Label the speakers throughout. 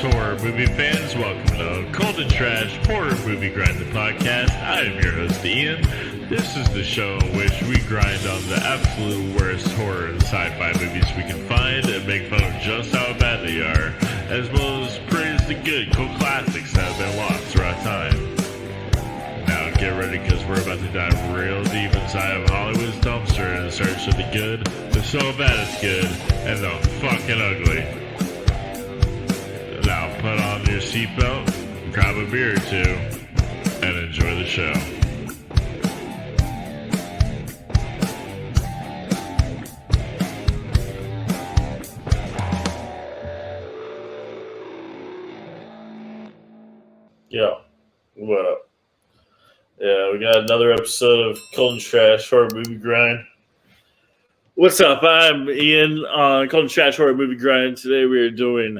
Speaker 1: horror movie fans, welcome to Untitled Chapter Horror Movie Grind the podcast. I am your host Ian. This is the show in which we grind on the absolute worst horror and sci-fi movies we can find and make fun of just how bad they are, as well as praise the good cult classics that have been lost throughout time. Now get ready, because we're about to dive real deep inside of Hollywood's dumpster in search of the good, the so bad it's good, and the fucking ugly. Now put on your seatbelt, grab a beer or two, and enjoy the show.
Speaker 2: Yo, what up? Yeah, we got another episode of Cold and Trash Horror Movie Grind. What's up? I'm Ian on Cold and Trash Horror Movie Grind. Today we are doing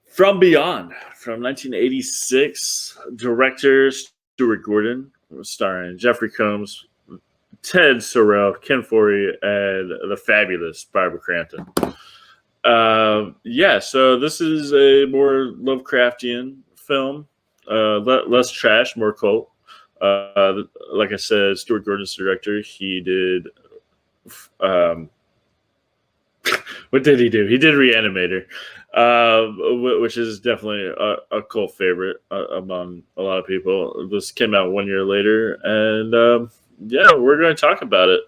Speaker 2: From Beyond from 1986. Director Stuart Gordon, starring Jeffrey Combs, Ted Sorrell, Ken Foree, and the fabulous Barbara Crampton. So this is a more Lovecraftian film. Less trash, more cult. Like I said, Stuart Gordon's the director. He did what did he do? He did Reanimator, which is definitely a cult favorite among a lot of people. This came out 1 year later, and we're going to talk about it.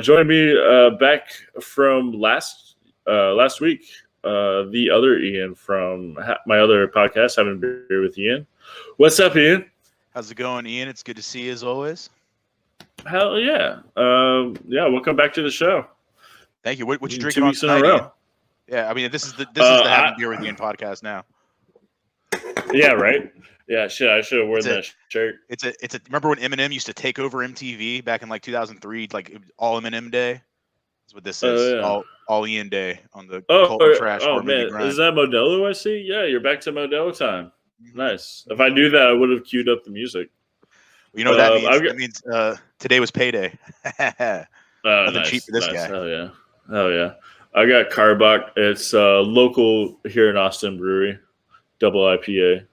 Speaker 2: Joining me back from last week, the other Ian from my other podcast, Having Beer with Ian. What's up, Ian?
Speaker 3: How's it going, Ian? It's good to see you as always.
Speaker 2: Hell yeah. Welcome back to the show.
Speaker 3: Thank you. What you
Speaker 2: 2
Speaker 3: drinking on
Speaker 2: weeks in a
Speaker 3: tonight,
Speaker 2: row.
Speaker 3: Ian? Yeah, I mean, this is the Having Beer with Ian podcast now.
Speaker 2: Yeah, right? Yeah, shit, I should have worn that shirt.
Speaker 3: It's a. Remember when Eminem used to take over MTV back in like 2003, like all Eminem Day? That's what this is.
Speaker 2: Yeah.
Speaker 3: All Ian Day on the Cult and Trash.
Speaker 2: Oh man, is that Modelo I see? Yeah, you're back to Modelo time. Nice. If I knew that, I would have queued up the music.
Speaker 3: You know what that means? That means today was payday. Nothing cheap for this guy.
Speaker 2: Hell yeah. I got Carbach. It's local here in Austin brewery. Double IPA.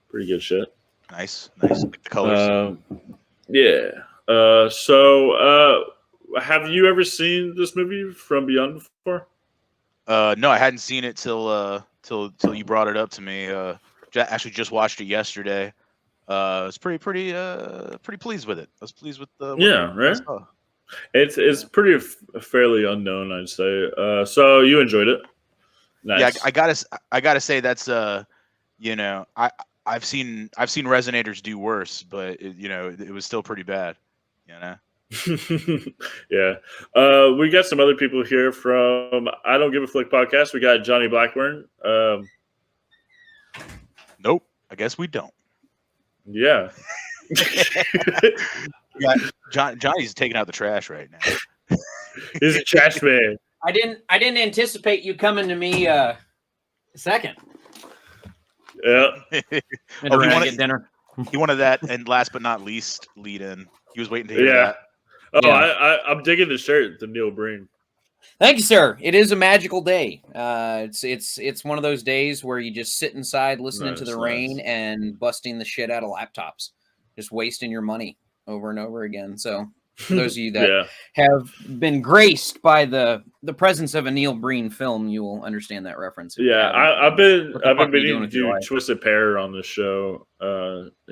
Speaker 2: Pretty good shit.
Speaker 3: Nice. Like the colors.
Speaker 2: Have you ever seen this movie From Beyond before?
Speaker 3: No, I hadn't seen it till you brought it up to me. Actually, just watched it yesterday. I was pretty pleased with it. I was pleased with the
Speaker 2: right. It's pretty fairly unknown, I'd say. So you enjoyed it? Nice.
Speaker 3: Yeah, I gotta say that's I've seen Resonators do worse, but it was still pretty bad.
Speaker 2: Yeah. We got some other people here from I Don't Give a Flick podcast. We got Johnny Blackburn.
Speaker 3: Nope, I guess we don't.
Speaker 2: Yeah.
Speaker 3: Johnny's taking out the trash right now.
Speaker 2: He's a trash man.
Speaker 4: I didn't anticipate you coming to me second.
Speaker 2: Yeah.
Speaker 3: He wanted dinner. He wanted that, and last but not least, lead in. He was waiting to hear that.
Speaker 2: Oh, yeah. I'm digging the shirt, the Neil Breen.
Speaker 4: Thank you, sir. It is a magical day. It's one of those days where you just sit inside listening to the rain and busting the shit out of laptops, just wasting your money over and over again. So for those of you that have been graced by the presence of a Neil Breen film, you will understand that reference.
Speaker 2: Yeah, I've been meaning to do Twisted Pair on the show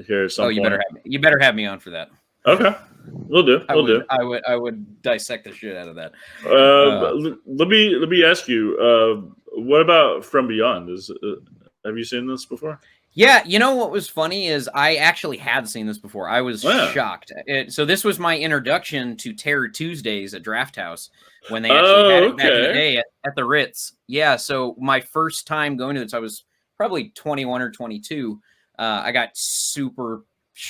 Speaker 2: here at some point.
Speaker 4: You better have me on for that.
Speaker 2: Okay, we'll do.
Speaker 4: I would dissect the shit out of that.
Speaker 2: Let me ask you. What about From Beyond? Have you seen this before?
Speaker 4: Yeah, you know what was funny is I actually had seen this before. I was shocked. So this was my introduction to Terror Tuesdays at Draft House when they actually had it back in the day at the Ritz. Yeah, so my first time going to this, I was probably 21 or 22. I got super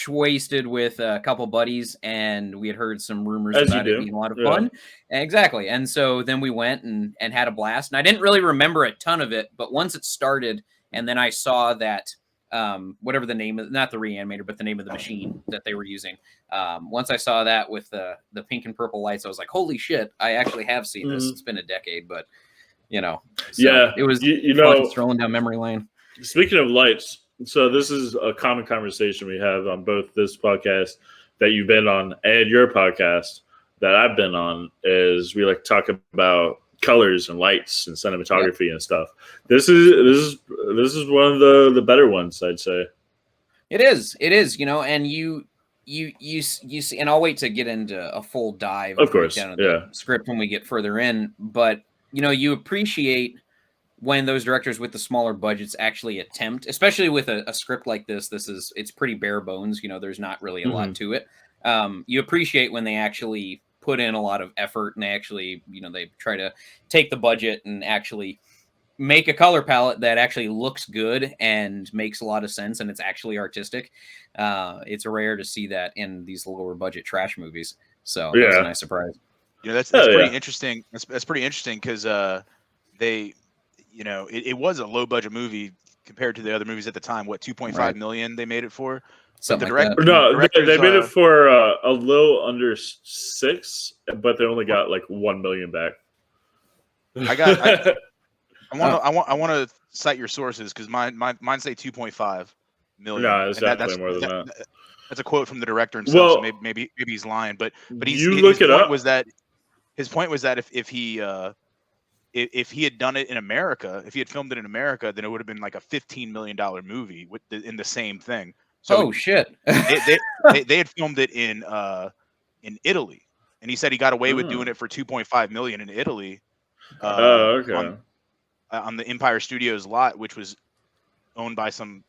Speaker 4: wasted with a couple buddies, and we had heard some rumors about it being a lot of fun. Exactly. And so then we went and had a blast. And I didn't really remember a ton of it, but once it started, and then I saw that whatever the name of, not the Reanimator, but the name of the machine that they were using. Once I saw that with the pink and purple lights, I was like, holy shit, I actually have seen this. It's been a decade, but you know. So
Speaker 2: yeah,
Speaker 4: it was
Speaker 2: you
Speaker 4: fun
Speaker 2: know,
Speaker 4: strolling down memory lane.
Speaker 2: speaking of lights, so this is a common conversation we have on both this podcast that you've been on and your podcast that I've been on, is we like to talk about colors and lights and cinematography and stuff. This is one of the better ones, I'd say.
Speaker 4: It is, you know, and you see, and I'll wait to get into a full dive,
Speaker 2: Of course,
Speaker 4: breakdown of the script when we get further in. But you know, you appreciate when those directors with the smaller budgets actually attempt, especially with a script like this. It's pretty bare bones. You know, there's not really a lot to it. You appreciate when they actually put in a lot of effort and they actually, you know, they try to take the budget and actually make a color palette that actually looks good and makes a lot of sense and it's actually artistic. It's rare to see that in these lower budget trash movies. So that was a nice surprise.
Speaker 3: You know, that's pretty interesting. That's pretty interesting because they, you know, it was a low budget movie compared to the other movies at the time. What, 2.5 million they made it for?
Speaker 4: Something
Speaker 2: like that. No, they made it for a little under 6, but they only got like 1 million back.
Speaker 3: I want to cite your sources because mine say 2.5 million.
Speaker 2: No, it's definitely more than that.
Speaker 3: That's a quote from the director himself. So maybe he's lying, but his point was that if he had done it in America, if he had filmed it in America, then it would have been like a $15 million movie in the same thing. So
Speaker 4: shit!
Speaker 3: they had filmed it in Italy, and he said he got away with doing it for 2.5 million in Italy.
Speaker 2: Okay.
Speaker 3: On the Empire Studios lot, which was owned by some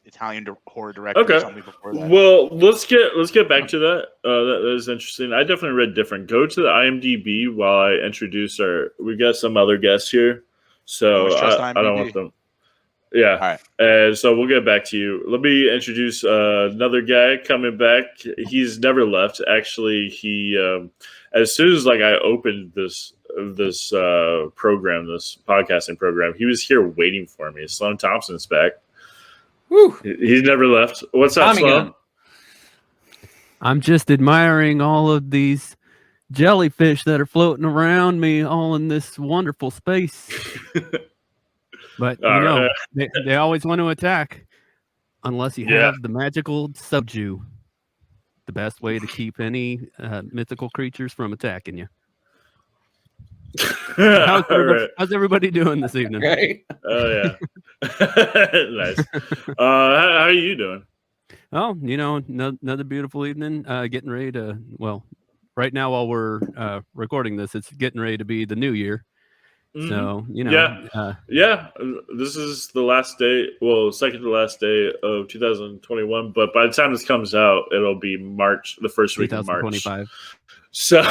Speaker 3: Italian horror director or something before that.
Speaker 2: Well, let's get back to that. That is interesting. I definitely read different. Go to the IMDb while I introduce we got some other guests here, so I don't want them. Yeah. All right. And so we'll get back to you. Let me introduce another guy coming back. He's never left. Actually, he as soon as like I opened this program, this podcasting program, he was here waiting for me. Sloan Thompson's back.
Speaker 4: Woo.
Speaker 2: He's never left. What's up, Sloan?
Speaker 5: I'm just admiring all of these jellyfish that are floating around me, all in this wonderful space. But you know, they always want to attack unless you have the magical subdue. The best way to keep any mythical creatures from attacking you. How's everybody doing this evening?
Speaker 4: Right.
Speaker 2: Oh yeah. Nice. How are you doing?
Speaker 5: Oh, you know, another beautiful evening. Getting ready to, well, right now while we're recording this, it's getting ready to be the new year. Mm-hmm. So, you know.
Speaker 2: This is the last day, well, second to last day of 2021. But by the time this comes out, it'll be March, the first week of March. 2025. So,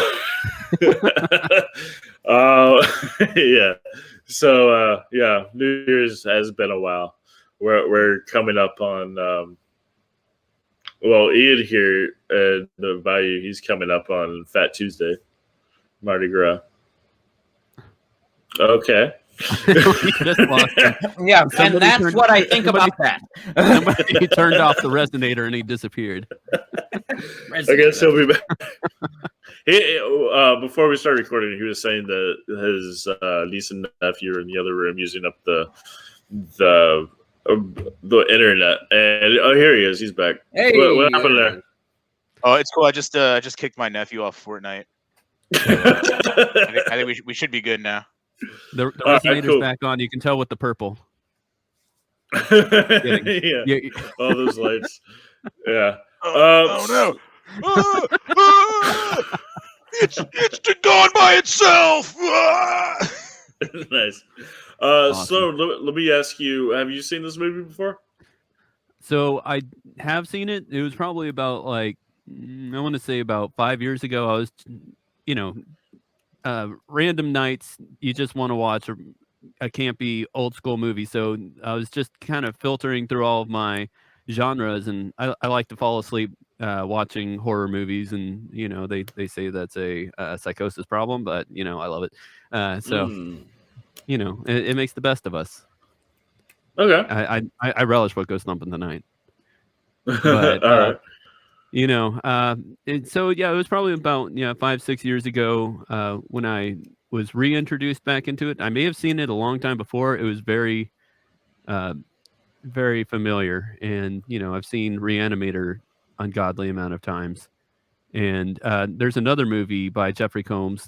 Speaker 2: yeah. So, New Year's has been a while. We're coming up on, Ian here at the Bayou, he's coming up on Fat Tuesday, Mardi Gras. Okay.
Speaker 4: Yeah, and that's what I think about that.
Speaker 5: He turned off the resonator and he disappeared.
Speaker 2: I guess he'll be back. Before we started recording, he was saying that his niece and nephew are in the other room using up the internet. And here he is. He's back.
Speaker 4: Hey,
Speaker 2: what happened there?
Speaker 3: Oh, it's cool. I just kicked my nephew off Fortnite. I think we should be good now.
Speaker 5: The resonator's back on. You can tell with the purple.
Speaker 2: Yeah. All those lights. Yeah.
Speaker 3: Oh no! It's gone by itself.
Speaker 2: Nice. Awesome. So let me ask you: have you seen this movie before?
Speaker 5: So I have seen it. It was probably about I want to say about 5 years ago. I was, random nights you just want to watch a campy old school movie. So I was just kind of filtering through all of my genres, and I like to fall asleep watching horror movies, and they say that's a psychosis problem, but I love it. It makes the best of us.
Speaker 2: Okay.
Speaker 5: I relish what goes thumping tonight. But
Speaker 2: all right.
Speaker 5: So it was probably about 5-6 years ago when I was reintroduced back into it. I may have seen it a long time before. It was very, very familiar, and I've seen Reanimator ungodly amount of times. And there's another movie by Jeffrey Combs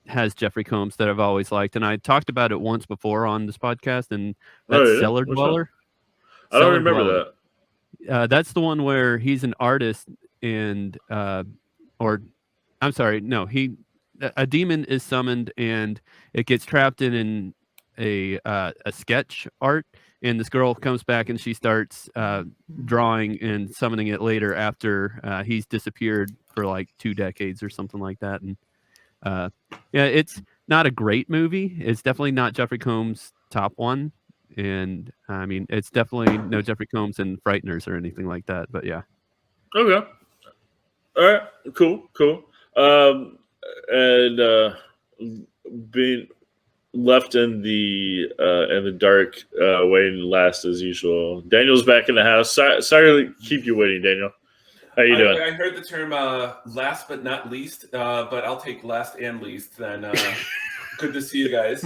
Speaker 5: has Jeffrey Combs that I've always liked, and I talked about it once before on this podcast, and that's Cellar Dweller.
Speaker 2: I don't remember
Speaker 5: that. That's the one where he's an artist, and a demon is summoned, and it gets trapped in a sketch art, and this girl comes back and she starts drawing and summoning it later after he's disappeared for like 2 decades or something like that. And it's not a great movie. It's definitely not Jeffrey Combs' top one. And I mean, it's definitely no Jeffrey Combs and Frighteners or anything like that. But yeah.
Speaker 2: Okay. All right. Cool. And being left in the dark, waiting last as usual. Daniel's back in the house. Sorry to keep you waiting, Daniel. How you doing?
Speaker 6: I heard the term last but not least, but I'll take last and least then. Good to see you guys.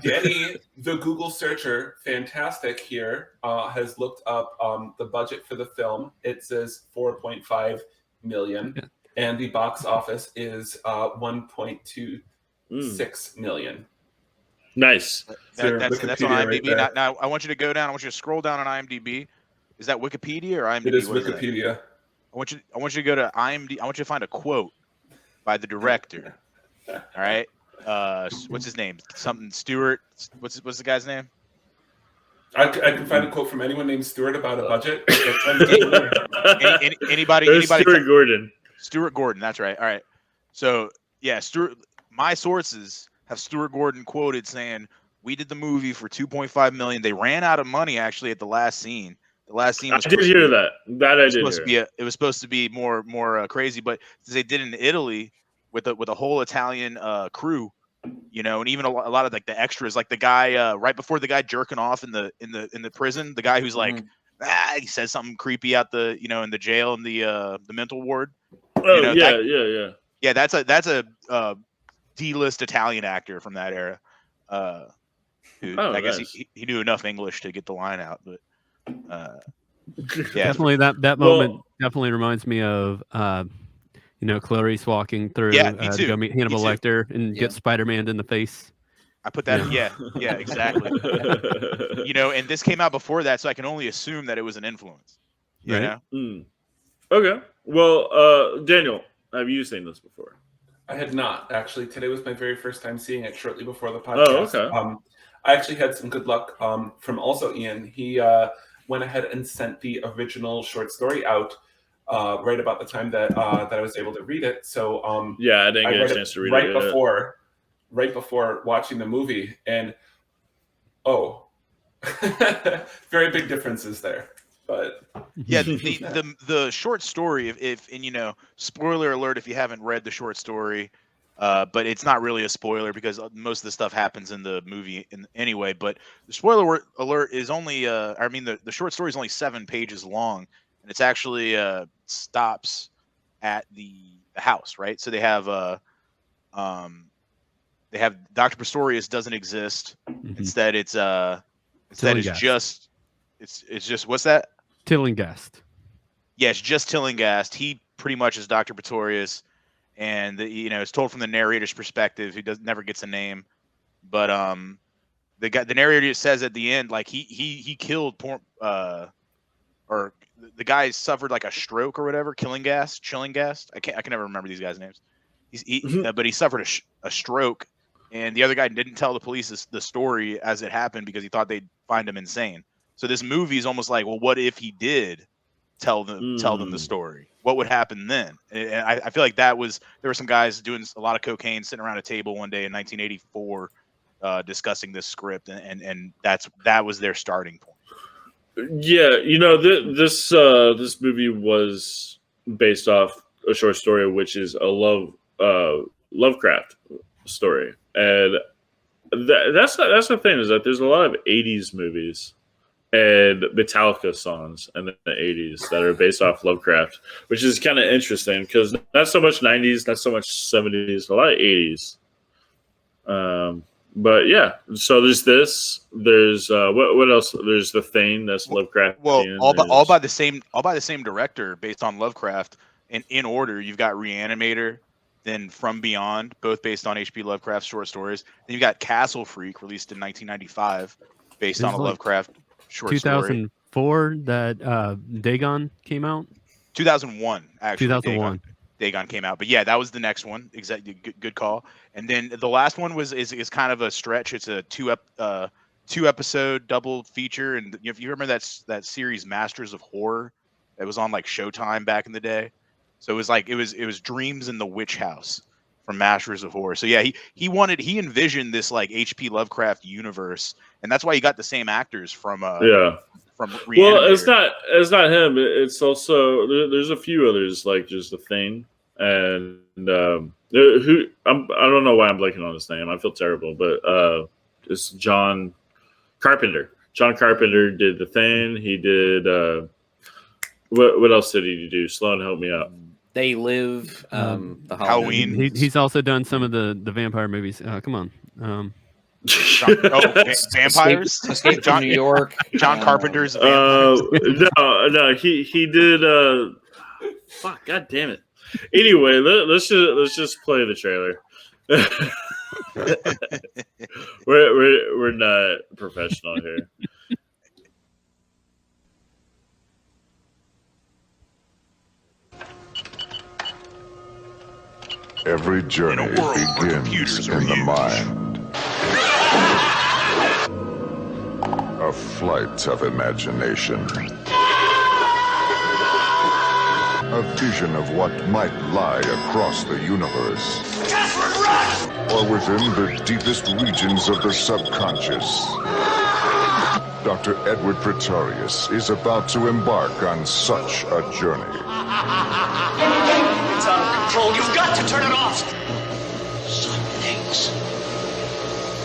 Speaker 6: Danny, the Google searcher, fantastic here, has looked up the budget for the film. It says $4.5 million, and the box office is $1.26 million.
Speaker 2: Nice.
Speaker 3: That's on IMDb. Right now, I want you to go down. I want you to scroll down on IMDb. Is that Wikipedia or IMDb?
Speaker 6: It is Wikipedia.
Speaker 3: I want you to go to IMDb. I want you to find a quote by the director. All right. What's his name? Something Stewart. What's the guy's name?
Speaker 6: I can find a quote from anyone named Stewart about a budget.
Speaker 3: Anybody?
Speaker 2: Stuart Gordon.
Speaker 3: Stuart Gordon. That's right. All right. So yeah, Stuart. My sources have Stuart Gordon quoted saying, "We did the movie for $2.5 million. They ran out of money actually at the last scene. The last scene was
Speaker 2: I did hear that.
Speaker 3: It was supposed to be more crazy, but they did in Italy with a whole Italian crew, and even a lot of like the extras, like the guy right before the guy jerking off in the prison, the guy who's like he says something creepy out the in the jail in the mental ward.
Speaker 2: Oh yeah.
Speaker 3: That's a D-list Italian actor from that era. I guess he knew enough English to get the line out, but
Speaker 5: definitely that moment definitely reminds me of Clarice walking through to go meet Hannibal Lecter and get Spider-Man in the face.
Speaker 3: I put that in, yeah, exactly. And this came out before that, so I can only assume that it was an influence. You know?
Speaker 2: Okay. Well, Daniel, have you seen this before?
Speaker 6: I had not, actually. Today was my very first time seeing it shortly before the podcast.
Speaker 2: Oh, okay.
Speaker 6: I actually had some good luck from also Ian. He went ahead and sent the original short story out right about the time that I was able to read it. So
Speaker 2: I didn't get a chance to read it
Speaker 6: right before watching the movie, and very big differences there. But
Speaker 3: yeah, the short story, if spoiler alert if you haven't read the short story, but it's not really a spoiler because most of the stuff happens in the movie anyway. But the spoiler alert is only the short story is only 7 pages long, and it's actually stops at the house, right? So they have Dr. Pistorius doesn't exist. Instead it's just what's that?
Speaker 5: Tillinghast.
Speaker 3: Yeah, it's just Tillinghast. He pretty much is Dr. Pistorius, and it's told from the narrator's perspective. He never gets a name, but the narrator says at the end, like he killed or the guy suffered like a stroke or whatever. Chillingast. I can never remember these guys' names. But he suffered a stroke, and the other guy didn't tell the police the story as it happened because he thought they'd find him insane. So this movie is almost like, well, what if he did tell them the story? What would happen then? And I feel like there were some guys doing a lot of cocaine sitting around a table one day in 1984 discussing this script, and that was their starting point.
Speaker 2: Yeah, this movie was based off a short story, which is a Lovecraft story, and that's the thing, is that there's a lot of 80s movies and Metallica songs in the 80s that are based off Lovecraft, which is kind of interesting because not so much 90s, not so much 70s, a lot of 80s. But yeah, so there's this. There's what else? There's The Thing that's Lovecraft.
Speaker 3: Well, all by the same director, based on Lovecraft. And in order, you've got Reanimator, then From Beyond, both based on H.P. Lovecraft short stories. Then you've got Castle Freak, released in 1995, based on a Lovecraft short story.
Speaker 5: 2004 that Dagon came out.
Speaker 3: 2001, actually.
Speaker 5: 2001.
Speaker 3: Dagon came out, but yeah, that was the next one. Exactly, good call. And then the last one is kind of a stretch. It's a two episode double feature. And if you remember that series Masters of Horror, that was on like Showtime back in the day. So it was Dreams in the Witch House from Masters of Horror. So yeah, he envisioned this like H.P. Lovecraft universe, and that's why he got the same actors from Reanimator.
Speaker 2: Well, it's not him. It's also there's a few others like just The Thing. And I don't know why I'm blanking on his name. I feel terrible, but it's John Carpenter. John Carpenter did The Thing. He did what else did he do? Sloan, help me out.
Speaker 4: They Live. The
Speaker 3: Halloween.
Speaker 5: He's also done some of the vampire movies. Come on.
Speaker 3: Vampires.
Speaker 4: Escape from New York.
Speaker 3: John Carpenter's vampires.
Speaker 2: No, he did. Fuck, god damn it. Anyway, let's just play the trailer. we're not professional here.
Speaker 7: Every journey begins in the mind. A flight of imagination. A vision of what might lie across the universe. Desperate run! Or within the deepest regions of the subconscious. Dr. Edward Pretorius is about to embark on such a journey.
Speaker 8: It's out of control. You've got to turn it off. Something's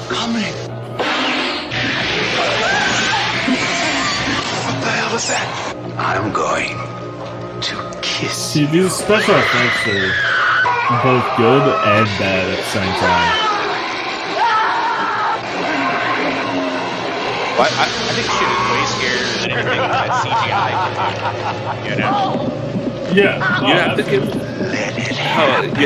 Speaker 8: coming. What the hell is that? I'm going to kiss.
Speaker 2: See, these special effects are both good and bad at the same time.
Speaker 3: Well, I think shit is way scarier than anything that CGI can do. You know?
Speaker 2: Yeah,
Speaker 9: you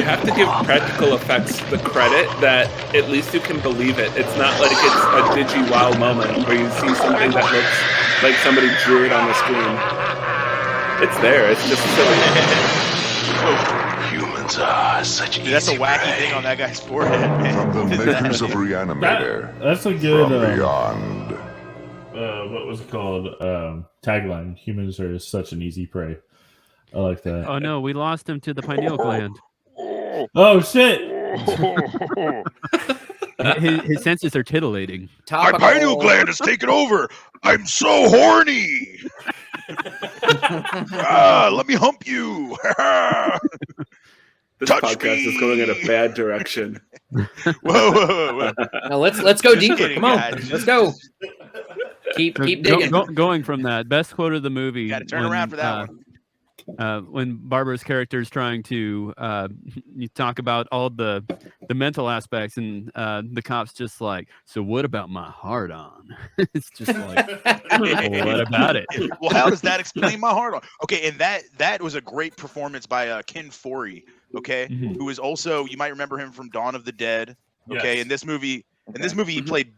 Speaker 9: have to give practical effects the credit that at least you can believe it. It's not like it's a digi-wow moment where you see something that looks like somebody drew it on the screen. It's there. It's just silly.
Speaker 8: Humans are such easy
Speaker 3: That's a wacky thing on that guy's forehead, man.
Speaker 7: From the makers of Reanimator.
Speaker 2: That's a good.
Speaker 7: From Beyond.
Speaker 2: What was it called? Tagline: Humans are such an easy prey. I like that.
Speaker 5: Oh no, we lost him to the pineal gland.
Speaker 2: Oh shit!
Speaker 5: his senses are titillating.
Speaker 8: My pineal gland has taken over. I'm so horny. Let me hump you.
Speaker 9: This
Speaker 8: Touch
Speaker 9: podcast
Speaker 8: me.
Speaker 9: is going in a bad direction.
Speaker 3: Whoa.
Speaker 4: Now let's go deeper.
Speaker 3: kidding,
Speaker 4: Come on,
Speaker 3: guys.
Speaker 4: let's go. Keep digging.
Speaker 5: Going from that best quote of the movie.
Speaker 3: Got to turn around for that one.
Speaker 5: When Barbara's character is trying to you talk about all the mental aspects, and the cop's just like, so what about my heart on? It's just like, well, what about it?
Speaker 3: Well, how does that explain my heart on? Okay, and that was a great performance by Ken Foree. Okay, who is also, you might remember him from Dawn of the Dead. Okay,
Speaker 2: Yes.
Speaker 3: in this movie he played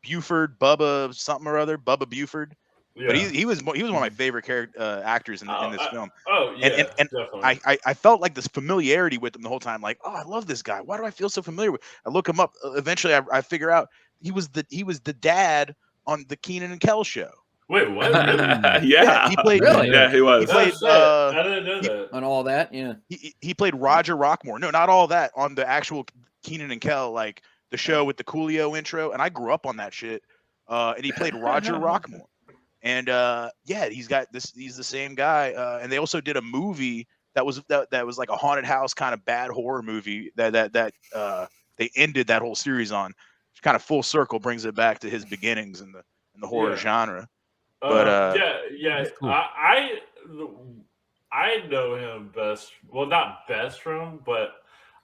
Speaker 3: Buford, Bubba Buford.
Speaker 2: Yeah.
Speaker 3: But he was one of my favorite actors in this film.
Speaker 2: Oh yeah,
Speaker 3: and
Speaker 2: definitely.
Speaker 3: I felt like this familiarity with him the whole time. Like, oh, I love this guy. Why do I feel so familiar with? I look him up. Eventually, I figure out he was the dad on the Keenan and Kel show.
Speaker 2: Wait, what?
Speaker 9: Yeah.
Speaker 3: He played.
Speaker 4: Really?
Speaker 9: Yeah, he was.
Speaker 3: He played.
Speaker 2: I didn't know that.
Speaker 4: On all that, yeah.
Speaker 3: He played Roger Rockmore. No, not all that. On the actual Keenan and Kel, like the show with the Coolio intro. And I grew up on that shit. And he played Roger Rockmore. And he's the same guy. And they also did a movie that was like a haunted house kind of bad horror movie that they ended that whole series on. Kind of full circle brings it back to his beginnings and in the horror genre.
Speaker 2: But
Speaker 5: cool.
Speaker 2: I know him best. Well, not best from, but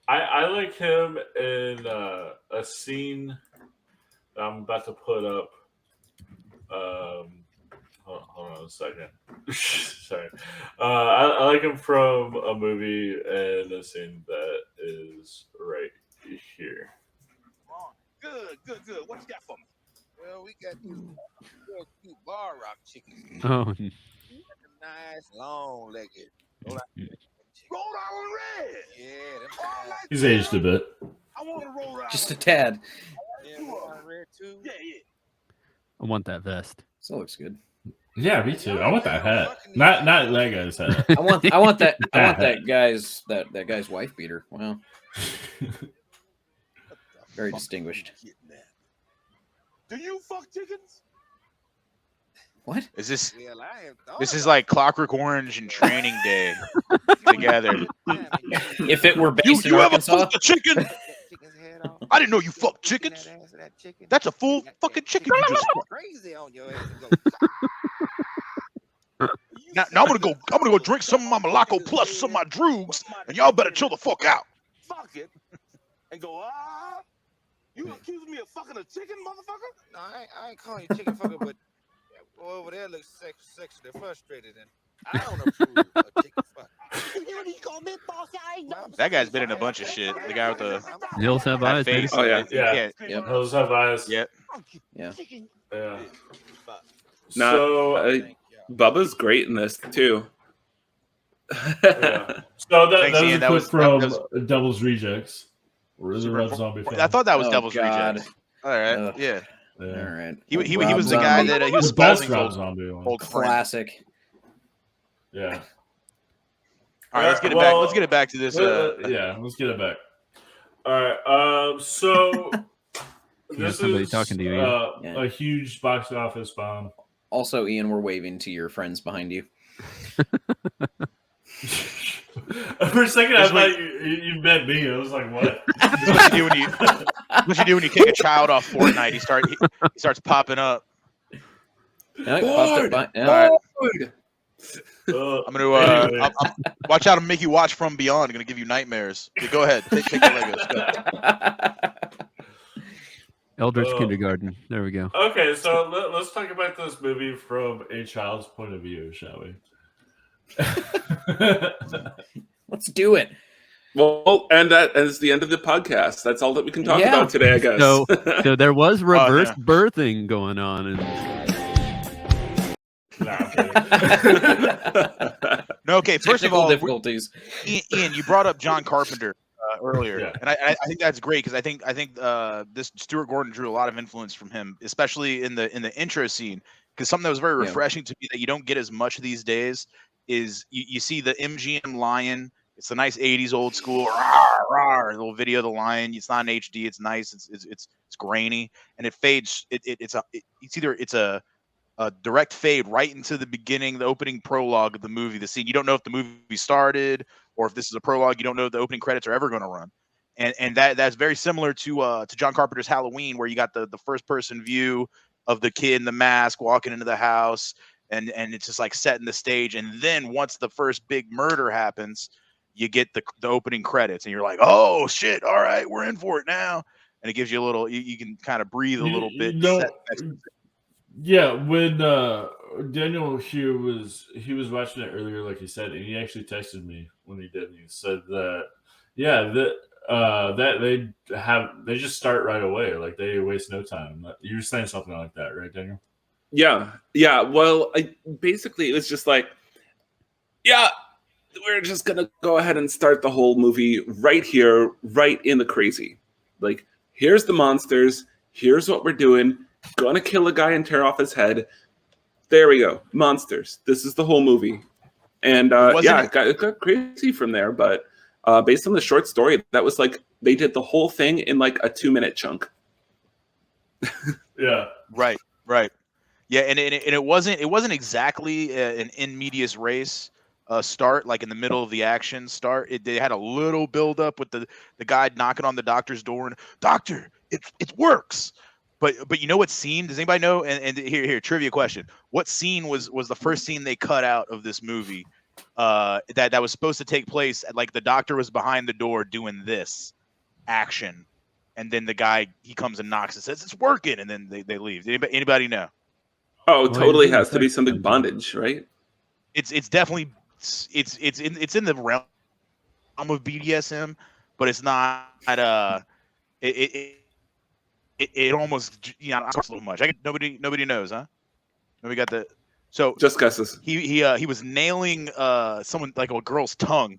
Speaker 2: I like him in a scene that I'm about to put up. Hold on a second. Sorry. I like him from a movie and a scene that is right here.
Speaker 10: Good. What you got for me? Well, we got these real cute bar rock chickens.
Speaker 5: Oh,
Speaker 10: Nice, long-legged. Rhode Island Red. Yeah, them
Speaker 2: He's aged a bit.
Speaker 10: I want a Rhode Island.
Speaker 4: Just a tad.
Speaker 10: Yeah, Rhode Island Red too. Yeah.
Speaker 5: I want that vest.
Speaker 4: Still looks good.
Speaker 2: Yeah, me too. I want that hat. Not Lego's hat.
Speaker 4: I want that guy's wife beater. Wow. Very distinguished.
Speaker 10: Do you fuck chickens?
Speaker 4: What
Speaker 3: is this?
Speaker 10: Well,
Speaker 3: This is like Clockwork Orange and Training Day together.
Speaker 4: If it were based in
Speaker 8: You ever
Speaker 4: Arkansas,
Speaker 8: fucked a chicken? I didn't know you fucked chickens. That's a full fucking chicken you just fucked.
Speaker 10: Crazy on your
Speaker 8: Now I'm gonna go drink some of my Malaco plus some of my droogs, and y'all better chill the fuck out.
Speaker 10: Fuck it. And go, you accusing me of fucking a chicken, motherfucker? No, I ain't calling you chicken fucker, but boy over there looks sexually frustrated, and I don't approve of chicken fucker.
Speaker 3: That guy's been in a bunch of shit. The guy with the
Speaker 5: Hills have eyes.
Speaker 3: face.
Speaker 2: Oh yeah.
Speaker 4: Yep.
Speaker 2: Those have eyes.
Speaker 3: Yep.
Speaker 4: Yeah.
Speaker 2: Yeah.
Speaker 9: Nah,
Speaker 2: So
Speaker 9: Bubba's great in this too.
Speaker 2: yeah. So
Speaker 3: Thanks,
Speaker 2: that was
Speaker 3: Ian.
Speaker 2: a
Speaker 3: That
Speaker 2: clip
Speaker 3: was-
Speaker 2: from
Speaker 3: that was-
Speaker 2: Devil's Rejects. Really love zombie film.
Speaker 3: I thought that was
Speaker 4: Oh,
Speaker 3: Devil's
Speaker 4: God.
Speaker 3: Rejects. All right.
Speaker 4: Ugh.
Speaker 3: Yeah.
Speaker 4: All right.
Speaker 3: He was the
Speaker 4: Rob
Speaker 3: guy
Speaker 4: Zombie.
Speaker 3: that he was
Speaker 2: The best
Speaker 3: Spalding's
Speaker 2: Rob
Speaker 3: old
Speaker 2: Zombie one.
Speaker 3: friend.
Speaker 4: Classic.
Speaker 2: Yeah.
Speaker 3: All right, let's get it back. Let's get it back to this.
Speaker 2: Yeah, let's get it back. All right. So this
Speaker 5: somebody
Speaker 2: is
Speaker 5: talking to you, Ian.
Speaker 2: a huge box office bomb.
Speaker 4: Also, Ian, we're waving to your friends behind you.
Speaker 2: For a second, I thought you meant me. I was like, "What?"
Speaker 3: This is what you do when you kick a child off Fortnite. He starts popping up.
Speaker 4: No, it popped up
Speaker 3: All right. I'm gonna
Speaker 2: Anyway.
Speaker 3: I'm watch out and make you watch From Beyond. I'm gonna give you nightmares. Okay, go ahead. Take the Legos. Go.
Speaker 5: Eldritch Kindergarten. There we go.
Speaker 2: Okay, so let's talk about this movie from a child's point of view, shall we?
Speaker 4: Let's do it.
Speaker 9: Well, and that is the end of the podcast. That's all that we can talk about today, I guess.
Speaker 5: So there was reverse birthing going on, and
Speaker 3: No, okay. First of all,
Speaker 4: difficulties.
Speaker 3: Ian, you brought up John Carpenter earlier,
Speaker 2: Yeah.
Speaker 3: and I think that's great because I think this Stuart Gordon drew a lot of influence from him, especially in the intro scene. Because something that was very refreshing to me that you don't get as much these days is you see the MGM lion. It's a nice 80s old school little video of the lion. It's not in HD. It's nice. It's grainy, and it fades. It's either a direct fade right into the beginning, the opening prologue of the movie, the scene. You don't know if the movie started or if this is a prologue. You don't know if the opening credits are ever going to run. And that's very similar to John Carpenter's Halloween, where you got the first person view of the kid in the mask walking into the house, and it's just like setting the stage. And then once the first big murder happens, you get the opening credits, and you're like, oh shit, all right, we're in for it now. And it gives you a little, you can kind of breathe a little bit.
Speaker 2: Yeah, when Daniel here was watching it earlier, like he said, and he actually texted me when he did. And he said that that they just start right away, like they waste no time. You were saying something like that, right, Daniel?
Speaker 9: Yeah. Well, basically it was just like, we're just gonna go ahead and start the whole movie right here, right in the crazy. Like, here's the monsters. Here's what we're doing. Gonna kill a guy and tear off his head. There we go. Monsters. This is the whole movie. And it got crazy from there. But based on the short story, that was like they did the whole thing in like a 2-minute chunk.
Speaker 2: Yeah.
Speaker 3: Right. Yeah, and it wasn't exactly an in medias res start, like in the middle of the action start. They had a little build up with the guy knocking on the doctor's door and, doctor, it works. But you know what scene? Does anybody know? And here, trivia question. What scene was the first scene they cut out of this movie? That was supposed to take place at, like, the doctor was behind the door doing this action, and then the guy, he comes and knocks and says it's working, and then they leave. Anybody know?
Speaker 9: Oh, it totally has to be something bondage, right?
Speaker 3: It's definitely it's in the realm of BDSM, but it's not it almost, you know, a little much. Nobody knows, huh? Nobody got the. So
Speaker 9: just guesses.
Speaker 3: He was nailing someone, like a girl's tongue.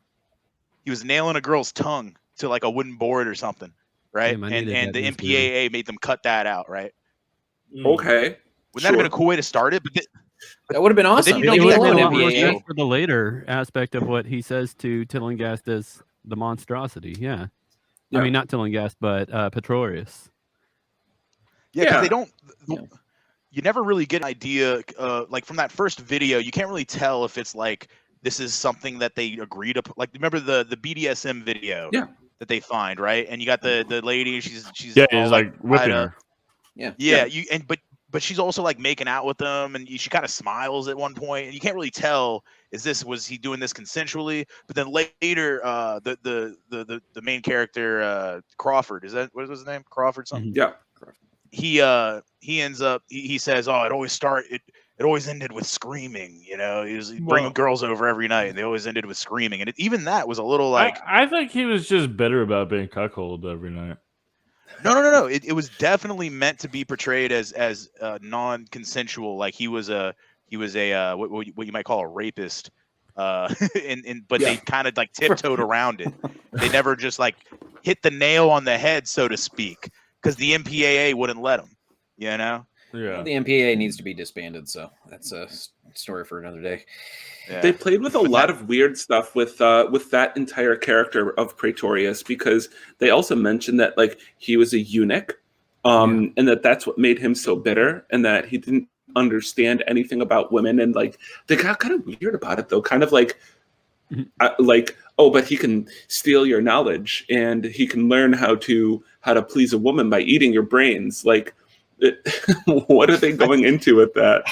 Speaker 3: He was nailing a girl's tongue to like a wooden board or something, right?
Speaker 5: Damn,
Speaker 3: and the MPAA made them cut that out, right?
Speaker 9: Okay.
Speaker 3: Wouldn't that have been a cool way to start it? But
Speaker 4: that would have been awesome.
Speaker 3: Then you don't get that
Speaker 5: for the later aspect of what he says to Tillinghast as the monstrosity. Yeah. I mean, not Tillinghast, but Pretorius.
Speaker 3: Yeah, because they don't. You never really get an idea, like from that first video. You can't really tell if it's like this is something that they agreed upon. Like, remember the BDSM video that they find, right? And you got the lady. She's
Speaker 1: he's like whipping her.
Speaker 3: Yeah. But she's also like making out with them, and she kind of smiles at one point, and you can't really tell was he doing this consensually? But then later, the main character, Crawford, what was his name? Crawford something.
Speaker 9: Yeah.
Speaker 3: He ends up, he says, oh, it always ended with screaming, you know. He was bringing girls over every night, and they always ended with screaming, and even that was a little like,
Speaker 1: I think he was just bitter about being cuckolded every night.
Speaker 3: No. It was definitely meant to be portrayed as non-consensual, like he was a what you might call a rapist, but they kind of like tiptoed around it. They never just like hit the nail on the head, so to speak, because the MPAA wouldn't let them, you know.
Speaker 4: Yeah, well, the MPAA needs to be disbanded, so that's a story for another day.
Speaker 9: Yeah. They played with a lot of weird stuff with that entire character of Pretorius, because they also mentioned that like he was a eunuch, and that's what made him so bitter, and that he didn't understand anything about women, and like they got kind of weird about it though, kind of like oh, but he can steal your knowledge, and he can learn how to please a woman by eating your brains, like. What are they going into with that?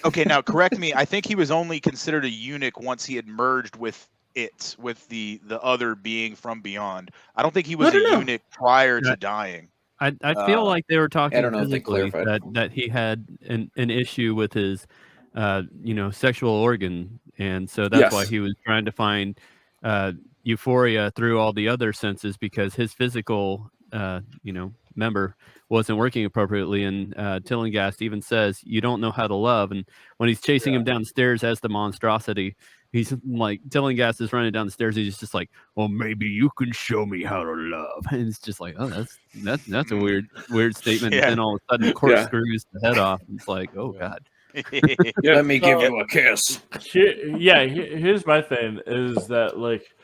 Speaker 3: Okay, now correct me. I think he was only considered a eunuch once he had merged with the other being from beyond. I don't think he was a eunuch prior to dying.
Speaker 5: I feel like they were talking physically that he had an issue with his sexual organ, and so that's why he was trying to find euphoria through all the other senses, because his physical member wasn't working appropriately. And Tillinghast even says, you don't know how to love. And when he's chasing him downstairs as the monstrosity, he's like, Tillinghast is running down the stairs. He's just like, well, maybe you can show me how to love. And it's just like, oh, that's a weird statement. And then all of a sudden corkscrews the head off. And it's like, oh God.
Speaker 4: Let me give you a kiss.
Speaker 1: Here's my thing is that, like,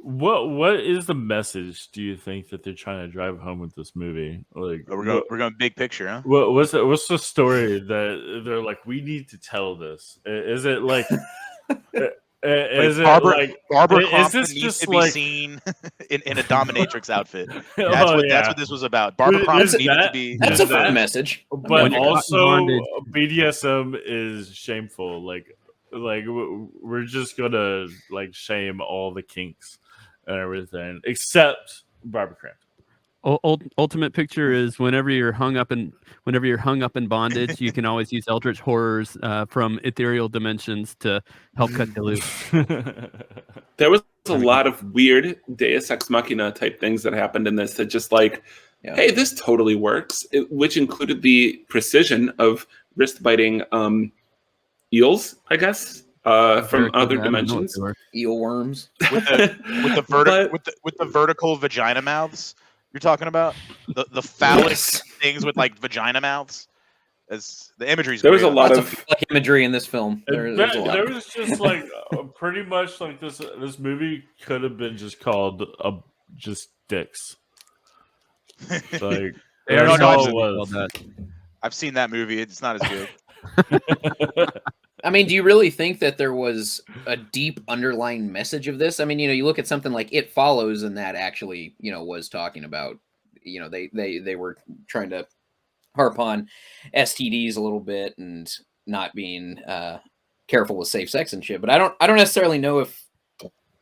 Speaker 1: what is the message do you think that they're trying to drive home with this movie? Like,
Speaker 3: we're going big picture, huh?
Speaker 1: What's the story that they're like, we need to tell this? Is it like is it
Speaker 3: Barbara
Speaker 1: is
Speaker 3: Crompton
Speaker 1: this
Speaker 3: needs
Speaker 1: just
Speaker 3: to be
Speaker 1: like
Speaker 3: seen in a dominatrix outfit? That's what this was about. Barbara Crompton needed to be.
Speaker 4: That's a fun message.
Speaker 1: But also, BDSM is shameful. Like we're just gonna like shame all the kinks and everything except Barbara Crampton.
Speaker 5: Ultimate picture is whenever you're hung up in bondage, you can always use eldritch horrors from ethereal dimensions to help cut you loose.
Speaker 9: There was a lot of weird Deus Ex Machina type things that happened in this that just like, hey, this totally works, which included the precision of wrist biting eels, I guess. From other dimensions,
Speaker 4: eel worms
Speaker 3: with the vertical vagina mouths. You're talking about the phallic things with like vagina mouths. As the imagery,
Speaker 9: there was a lot of
Speaker 4: imagery in this film.
Speaker 1: There was just like pretty much like this movie could have been just called just dicks. Like
Speaker 3: I've seen that movie. It's not as good.
Speaker 4: I mean, do you really think that there was a deep underlying message of this? I mean, you look at something like It Follows, and that actually, was talking about, they were trying to harp on STDs a little bit and not being careful with safe sex and shit. But I don't necessarily know if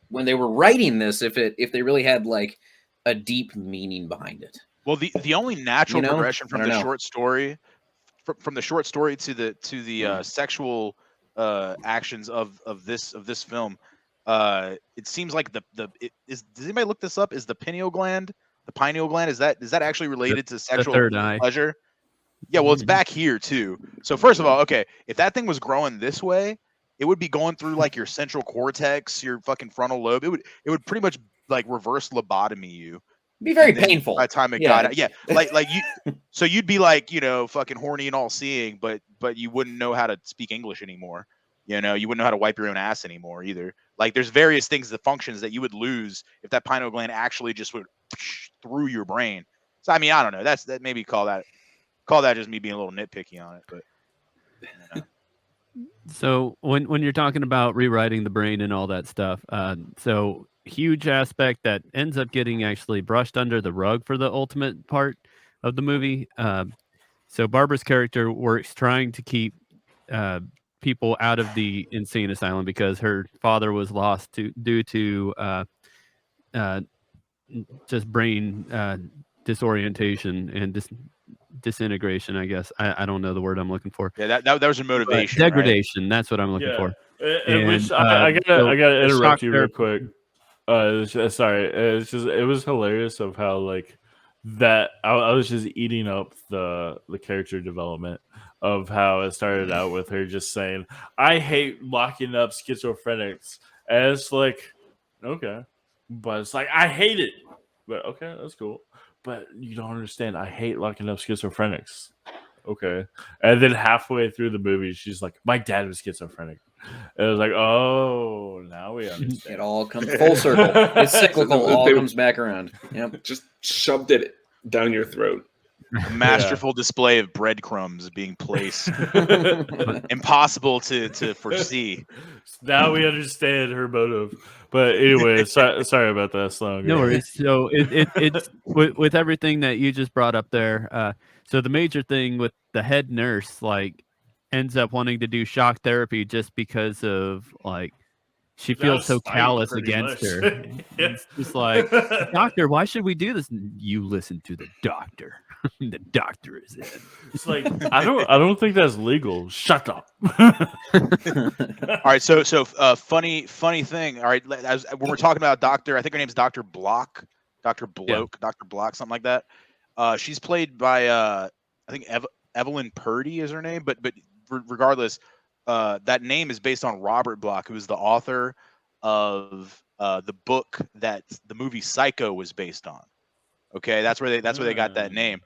Speaker 4: when they were writing this, if they really had like a deep meaning behind it.
Speaker 3: Well, the only natural progression from the short story, from the short story to the sexual actions of this film, it seems like does anybody look this up? Is the pineal gland is that actually related to sexual pleasure? Yeah, well, it's back here too. So first of all, okay, if that thing was growing this way, it would be going through like your central cortex, your fucking frontal lobe. It would pretty much like reverse lobotomy you.
Speaker 4: It'd be very painful
Speaker 3: by the time it got out. Yeah, like you. So you'd be like, fucking horny and all seeing, but you wouldn't know how to speak English anymore. You wouldn't know how to wipe your own ass anymore either. Like there's various things, the functions that you would lose if that pineal gland actually just went through your brain. So I mean, I don't know. That maybe call that just me being a little nitpicky on it, but.
Speaker 5: So when you're talking about rewriting the brain and all that stuff, so huge aspect that ends up getting actually brushed under the rug for the ultimate part of the movie. So Barbara's character works trying to keep people out of the insane asylum because her father was lost due to just brain disorientation and disintegration, I guess. I don't know the word I'm looking for.
Speaker 3: Yeah, that was her motivation.
Speaker 5: Degradation. Right? That's what I'm looking for. And,
Speaker 2: I gotta interrupt you real quick. Sorry. It was hilarious of how like that. I was just eating up the character development of how it started out with her just saying, "I hate locking up schizophrenics," and it's like, okay, but it's like I hate it, but okay, that's cool. But you don't understand. I hate locking up schizophrenics. Okay. And then halfway through the movie, she's like, my dad was schizophrenic. And it was like, oh, now we understand.
Speaker 4: It all comes full circle. It's cyclical. All comes back around. Yep.
Speaker 9: Just shoved it down your throat.
Speaker 3: A masterful display of breadcrumbs being placed. Impossible to foresee.
Speaker 2: Now we understand her motive. But anyway, sorry about that song.
Speaker 5: No worries. So it's with everything that you just brought up there. So the major thing with the head nurse, like, ends up wanting to do shock therapy just because of like she feels so callous against her. It's just like, doctor, why should we do this? You listen to the doctor. The doctor is in.
Speaker 2: It's like I don't think that's legal. Shut up.
Speaker 3: All right, so funny thing. All right, when we're talking about doctor, I think her name's Dr. Block, Dr. Bloke, yeah. Dr. Block, something like that. She's played by I think Evelyn Purdy is her name, but regardless, that name is based on Robert Block, who is the author of the book that the movie Psycho was based on. Okay, that's where they got that name.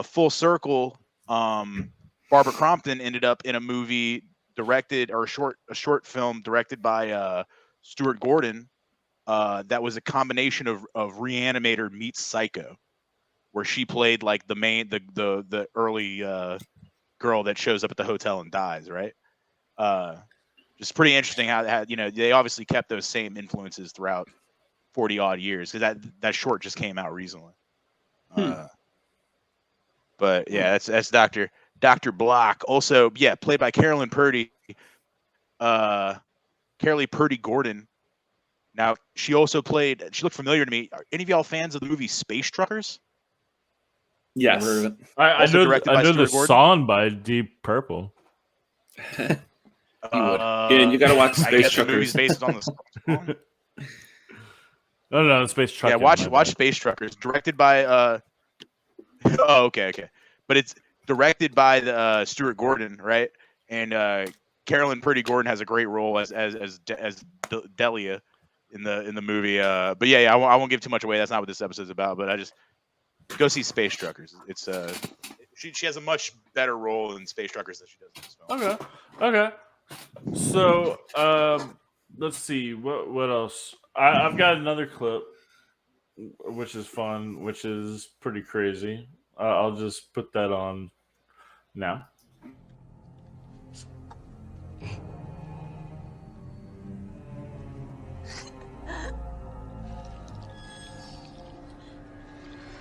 Speaker 3: Full circle. Barbara Crompton ended up in a movie directed, or a short film directed by Stuart Gordon. That was a combination of Reanimator meets Psycho, where she played like the early girl that shows up at the hotel and dies. Right. Just pretty interesting how they obviously kept those same influences throughout 40 odd years, because that short just came out recently. But yeah, that's Dr. Block. Also, yeah, played by Carolyn Purdy. Carolee Purdy Gordon. Now, she also played, she looked familiar to me. Are any of y'all fans of the movie Space Truckers?
Speaker 2: Yes. I know the song by Deep Purple.
Speaker 9: And you got to watch Space Truckers.
Speaker 3: The movie's based on the song.
Speaker 2: No, Space Truckers.
Speaker 3: Yeah, watch Space Truckers. Directed by oh, okay. But it's directed by the Stuart Gordon, right? And Carolyn Purdy Gordon has a great role as Delia in the movie. But yeah, I won't give too much away. That's not what this episode's about. But I just go see Space Truckers. It's she has a much better role in Space Truckers than she does in this film.
Speaker 2: Okay. So let's see what else. I've got another clip, which is fun, which is pretty crazy. I'll just put that on now.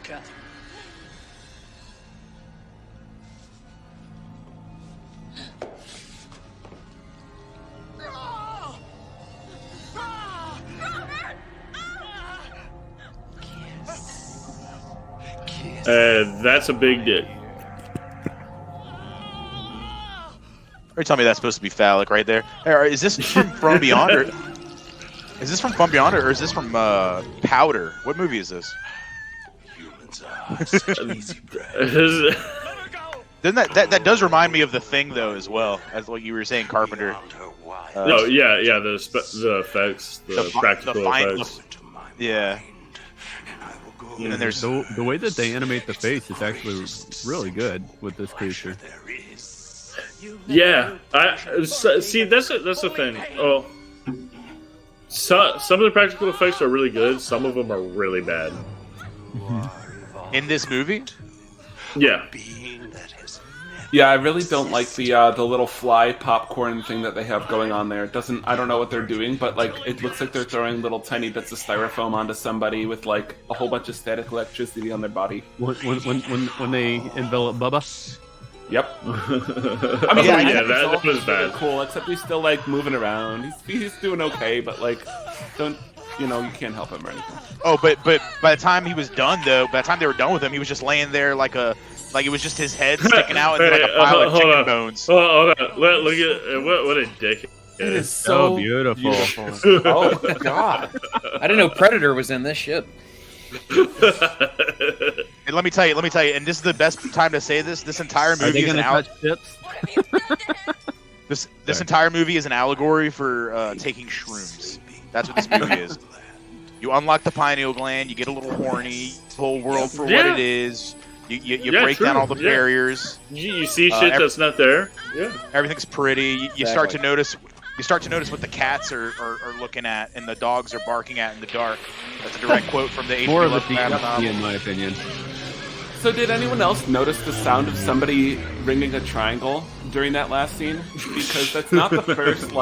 Speaker 11: Catherine.
Speaker 2: That's a big dick.
Speaker 3: Are you telling me that's supposed to be phallic right there? Is this from Beyond, or is this from Beyond, or is this from Powder? What movie is this? Then that does remind me of The Thing, though, as well, as what you were saying, Carpenter.
Speaker 2: The effects, the practical effects.
Speaker 3: Yeah. And then there's
Speaker 5: the way that they animate the face is actually really good with this creature.
Speaker 2: Yeah, see that's the thing. Oh, some of the practical effects are really good. Some of them are really bad.
Speaker 3: In this movie.
Speaker 2: Yeah.
Speaker 6: Yeah, I really don't like the little fly popcorn thing that they have going on there. It doesn't. I don't know what they're doing, but like it looks like they're throwing little tiny bits of styrofoam onto somebody with like a whole bunch of static electricity on their body.
Speaker 5: When they envelop Bubba.
Speaker 6: Yep.
Speaker 2: I mean, that was bad.
Speaker 6: Cool, except he's still like moving around. He's doing okay, but like, you can't help him or anything.
Speaker 3: Oh, but by the time he was done, though, by the time they were done with him, he was just laying there like it was just his head sticking out and like a pile of chicken bones.
Speaker 2: Hold on. Look at what a dick.
Speaker 6: It is so
Speaker 5: beautiful.
Speaker 6: Oh God!
Speaker 4: I didn't know Predator was in this shit.
Speaker 3: And let me tell you, and this is the best time to say this. This entire movie is this entire movie is an allegory for taking shrooms. That's what this movie is. You unlock the pineal gland, you get a little horny, the whole world for what it is. You break down all the barriers.
Speaker 2: You see shit that's not there. Yeah.
Speaker 3: Everything's pretty. You start to notice. You start to notice what the cats are looking at and the dogs are barking at in the dark. That's a direct quote from the H.P. Lovecraft novel,
Speaker 5: in my opinion.
Speaker 6: So did anyone else notice the sound of somebody ringing a triangle during that last scene? Because that's not the first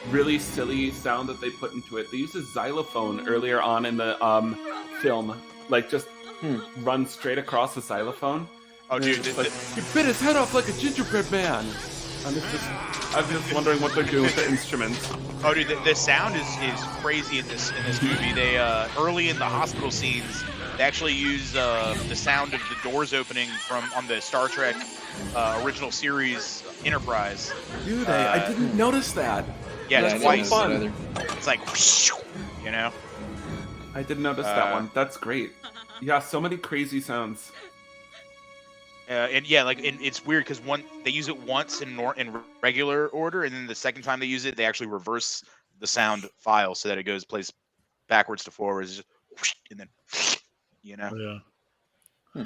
Speaker 6: really silly sound that they put into it. They used a xylophone earlier on in the film, just run straight across the xylophone.
Speaker 3: Oh, dude!
Speaker 6: He bit his head off like a gingerbread man. I'm just wondering what they're doing with the instruments.
Speaker 3: Oh, dude, the sound is crazy in this movie. They early in the hospital scenes, they actually use the sound of the doors opening on the Star Trek original series Enterprise.
Speaker 6: Dude, I didn't notice that.
Speaker 3: Yeah, it's quite
Speaker 6: fun.
Speaker 3: It's like, you know.
Speaker 6: I didn't notice that one. That's great. Yeah, so many crazy sounds.
Speaker 3: And it's weird because they use it once in regular order, and then the second time they use it, they actually reverse the sound file so that it plays backwards to forwards, and then, you know.
Speaker 2: Yeah.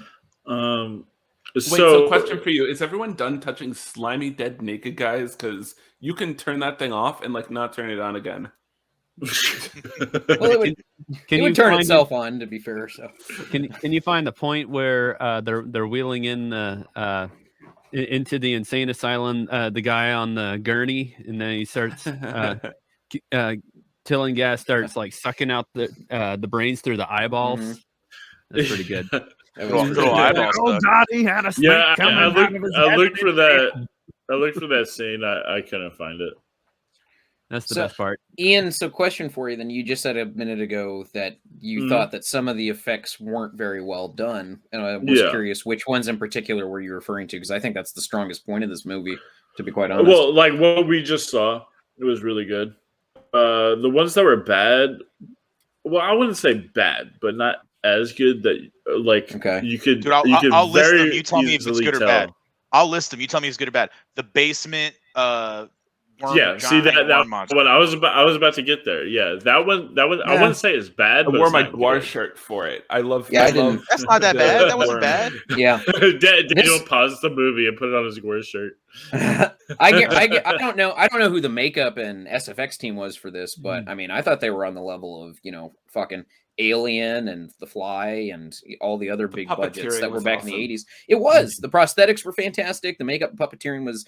Speaker 6: So question for you: is everyone done touching slimy, dead, naked guys? Because you can turn that thing off and not turn it on again.
Speaker 4: Well, it would turn itself on, to be fair. So,
Speaker 5: can you find the point where they're wheeling in the into the insane asylum the guy on the gurney, and then he starts Tilling gas starts sucking out the brains through the eyeballs. Mm-hmm. That's pretty good.
Speaker 6: Daddy had a snake
Speaker 2: I looked for that. I looked for that scene. I couldn't find it.
Speaker 5: That's the best part.
Speaker 4: Ian, so question for you then. You just said a minute ago that you thought that some of the effects weren't very well done. And I was curious which ones in particular were you referring to? Because I think that's the strongest point of this movie, to be quite honest.
Speaker 2: Well, what we just saw, it was really good. The ones that were bad, well, I wouldn't say bad, but not as good that, you could...
Speaker 3: Dude, I'll list them. You tell me if it's good or bad. I'll list them. You tell me if it's good or bad. The basement...
Speaker 2: see that one. I was about to get there. Yeah, that one. I wouldn't say it's bad.
Speaker 6: I wore my Guar shirt for it. I love.
Speaker 3: Yeah, that's not that bad. That wasn't bad.
Speaker 4: Yeah.
Speaker 2: Daniel paused the movie and put it on his Guar shirt.
Speaker 4: I don't know. I don't know who the makeup and SFX team was for this, but I mean, I thought they were on the level of fucking Alien and The Fly and all the other big budgets that were back in the 80s. It was. The prosthetics were fantastic. The makeup and puppeteering was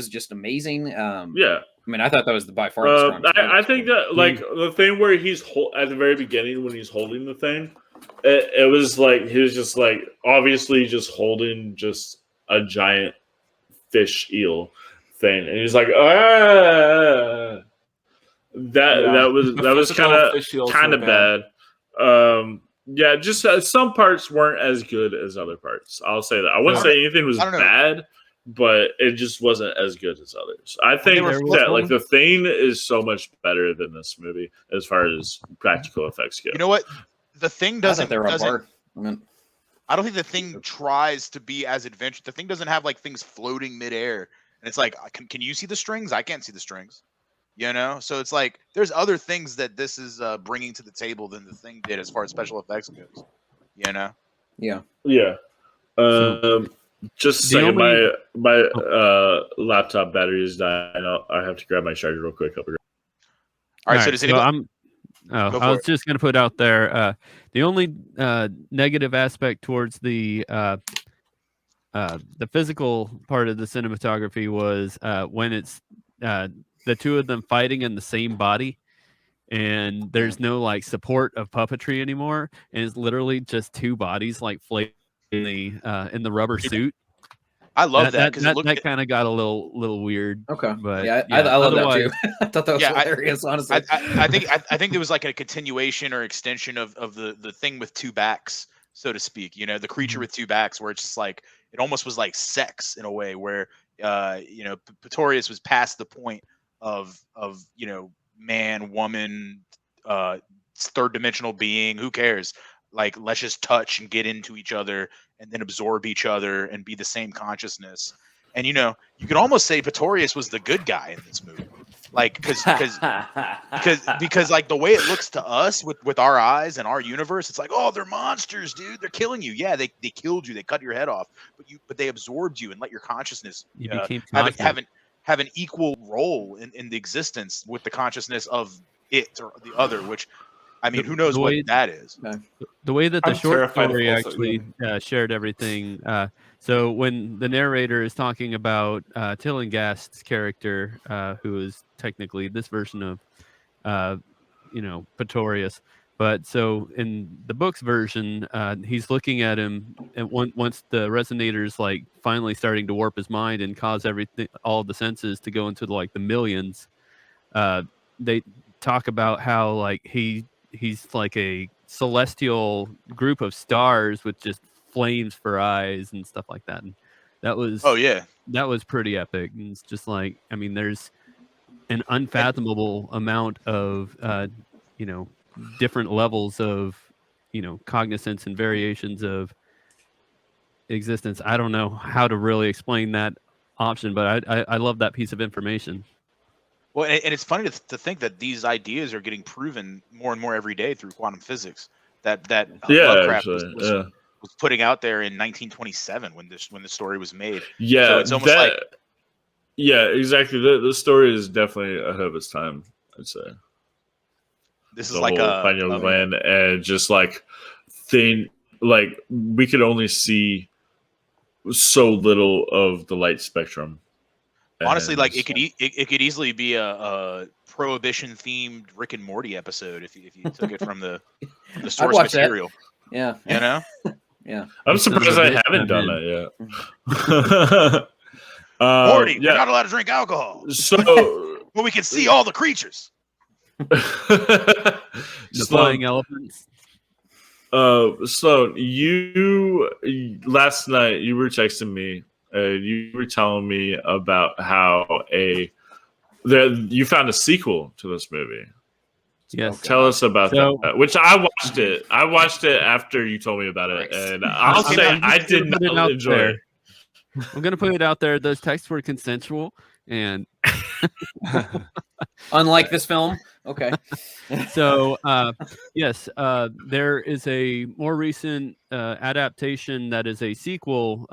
Speaker 4: just amazing. I mean, I thought that was by far the strongest.
Speaker 2: I think that the thing where he's at the very beginning when he's holding the thing, it was he was just obviously just holding just a giant fish eel thing, and he's like, that was kind of bad. Yeah, just some parts weren't as good as other parts. I'll say that. I wouldn't say anything was bad, but it just wasn't as good as others. I think that like The Thing is so much better than this movie as far as practical effects go.
Speaker 3: You know what? The Thing doesn't. I don't think The Thing tries to be as adventurous. The Thing doesn't have like things floating midair, and it's like, can you see the strings? I can't see the strings. You know, so it's like there's other things that this is bringing to the table than The Thing did as far as special effects goes. You know.
Speaker 4: Yeah.
Speaker 2: Yeah. Just a second, my laptop battery is dying. I have to grab my charger real quick. All
Speaker 3: right. So does anybody?
Speaker 5: I was just going to put out there the only negative aspect towards the physical part of the cinematography was when it's the two of them fighting in the same body, and there's no like support of puppetry anymore, and it's literally just two bodies like flailing in the rubber suit.
Speaker 3: I love that because
Speaker 5: that kind of got a little weird.
Speaker 4: Okay,
Speaker 5: but
Speaker 4: I love that too. I thought that was hilarious. Honestly,
Speaker 3: I think there was like a continuation or extension of the thing with two backs, so to speak. You know, the creature with two backs, where it's just like it almost was like sex in a way, where Pretorius was past the point of man, woman, third dimensional being. Who cares? Like, let's just touch and get into each other and then absorb each other and be the same consciousness. And you could almost say Pretorius was the good guy in this movie, like because like the way it looks to us with our eyes and our universe, it's like, oh, they're monsters, dude. They're killing you. Yeah, they killed you. They cut your head off, but they absorbed you and let your consciousness have an equal role in the existence with the consciousness of it or the other, which, I mean, who knows what that is.
Speaker 5: The way that the short story actually shared everything. So when the narrator is talking about Tillinghast's character, who is technically this version of, Pretorius, but so in the book's version, he's looking at him, and once the resonator's like finally starting to warp his mind and cause all the senses to go into like the millions, they talk about how like he's like a celestial group of stars with just flames for eyes and stuff like that, and that was that was pretty epic. And it's just like, I mean, there's an unfathomable amount of different levels of cognizance and variations of existence. I don't know how to really explain that option, but I love that piece of information.
Speaker 3: Well, and it's funny to think that these ideas are getting proven more and more every day through quantum physics. That Lovecraft was putting out there in 1927 when the story was made.
Speaker 2: Yeah,
Speaker 3: so it's almost like
Speaker 2: exactly. The story is definitely ahead of its time, I'd say.
Speaker 3: This is like a
Speaker 2: pineal gland, and just like we could only see so little of the light spectrum.
Speaker 3: Honestly, like it could easily be a prohibition themed Rick and Morty episode if you took it from the source material.
Speaker 4: That.
Speaker 3: Yeah,
Speaker 4: yeah.
Speaker 2: I'm surprised I haven't done that yet.
Speaker 3: Morty, we're not allowed to drink alcohol.
Speaker 2: So,
Speaker 3: but we can see all the creatures.
Speaker 5: The flying elephants.
Speaker 2: So you last night you were texting me. You were telling me about how you found a sequel to this movie.
Speaker 5: Yes.
Speaker 2: Tell us about that. Which I watched it. I watched it after you told me about it, and I'll say I did not enjoy it.
Speaker 5: I'm gonna put it out there. Those texts were consensual, and
Speaker 4: unlike this film. Okay.
Speaker 5: So, yes, there is a more recent adaptation that is a sequel.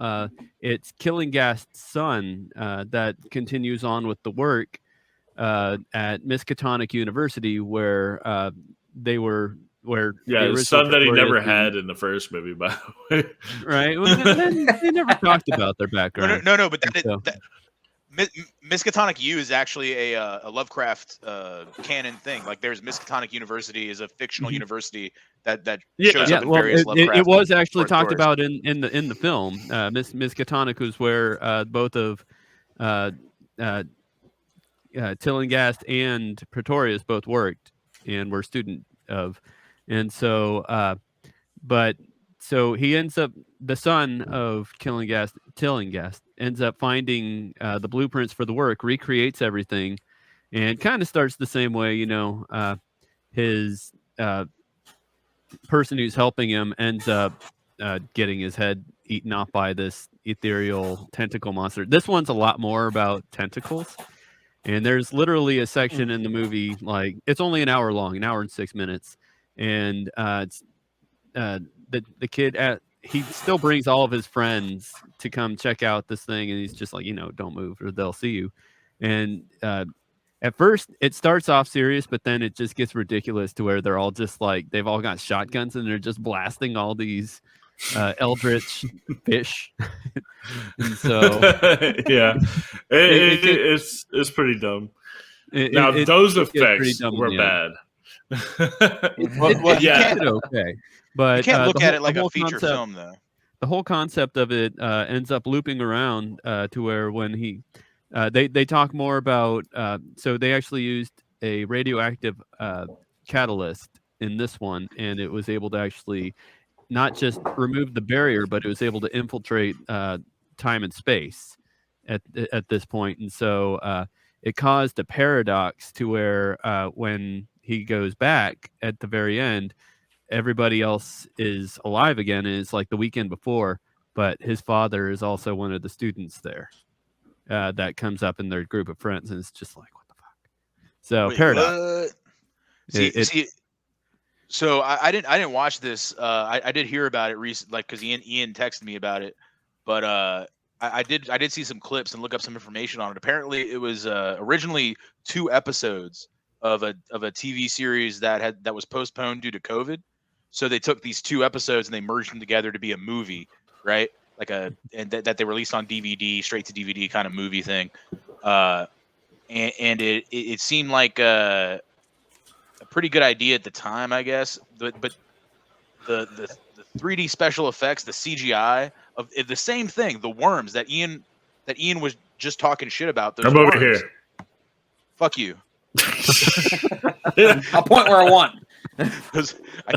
Speaker 5: It's Tillinghast's son that continues on with the work at Miskatonic University, where they were.
Speaker 2: The son that he never had in the first movie, by the way.
Speaker 5: Right. Well, they never talked about their background.
Speaker 3: No, but Miskatonic U is actually a Lovecraft canon thing. Like, there's Miskatonic University is a fictional university that shows up in various Lovecraft.
Speaker 5: It was actually talked about in the film. Miskatonic was where both of Tillinghast and Pretorius both worked and were student of, and so But so he ends up, the son of Tillinghast ends up finding the blueprints for the work, recreates everything, and kind of starts the same way. His person who's helping him ends up getting his head eaten off by this ethereal tentacle monster. This one's a lot more about tentacles. And there's literally a section in the movie, like it's only an hour long, an hour and 6 minutes. And the kid he still brings all of his friends to come check out this thing, and he's just like, don't move or they'll see you. And at first it starts off serious, but then it just gets ridiculous to where they're all just like, they've all got shotguns and they're just blasting all these eldritch fish. And so
Speaker 2: yeah, it's pretty dumb. Those effects were bad.
Speaker 5: Yeah, okay, but
Speaker 3: you can't look at it like a feature film, though.
Speaker 5: The whole concept of it ends up looping around to where when they talk more about, so they actually used a radioactive catalyst in this one, and it was able to actually not just remove the barrier, but it was able to infiltrate time and space at this point. And so it caused a paradox to where when he goes back at the very end, everybody else is alive again, and it's like the weekend before, but his father is also one of the students there that comes up in their group of friends, and it's just like, what the fuck? So
Speaker 3: wait,
Speaker 5: paradox.
Speaker 3: So I didn't watch this. I did hear about it recently, like because Ian texted me about it, but I did see some clips and look up some information on it. Apparently, it was originally 2 episodes of a TV series that was postponed due to COVID. So they took these 2 episodes and they merged them together to be a movie, right? Like that they released on DVD, straight to DVD kind of movie thing. And it seemed like a pretty good idea at the time, I guess. But the 3D special effects, the CGI of the same thing, the worms that Ian was just talking shit about. Those
Speaker 2: I'm
Speaker 3: worms.
Speaker 2: over here.
Speaker 3: Fuck you.
Speaker 4: I'll point where I want.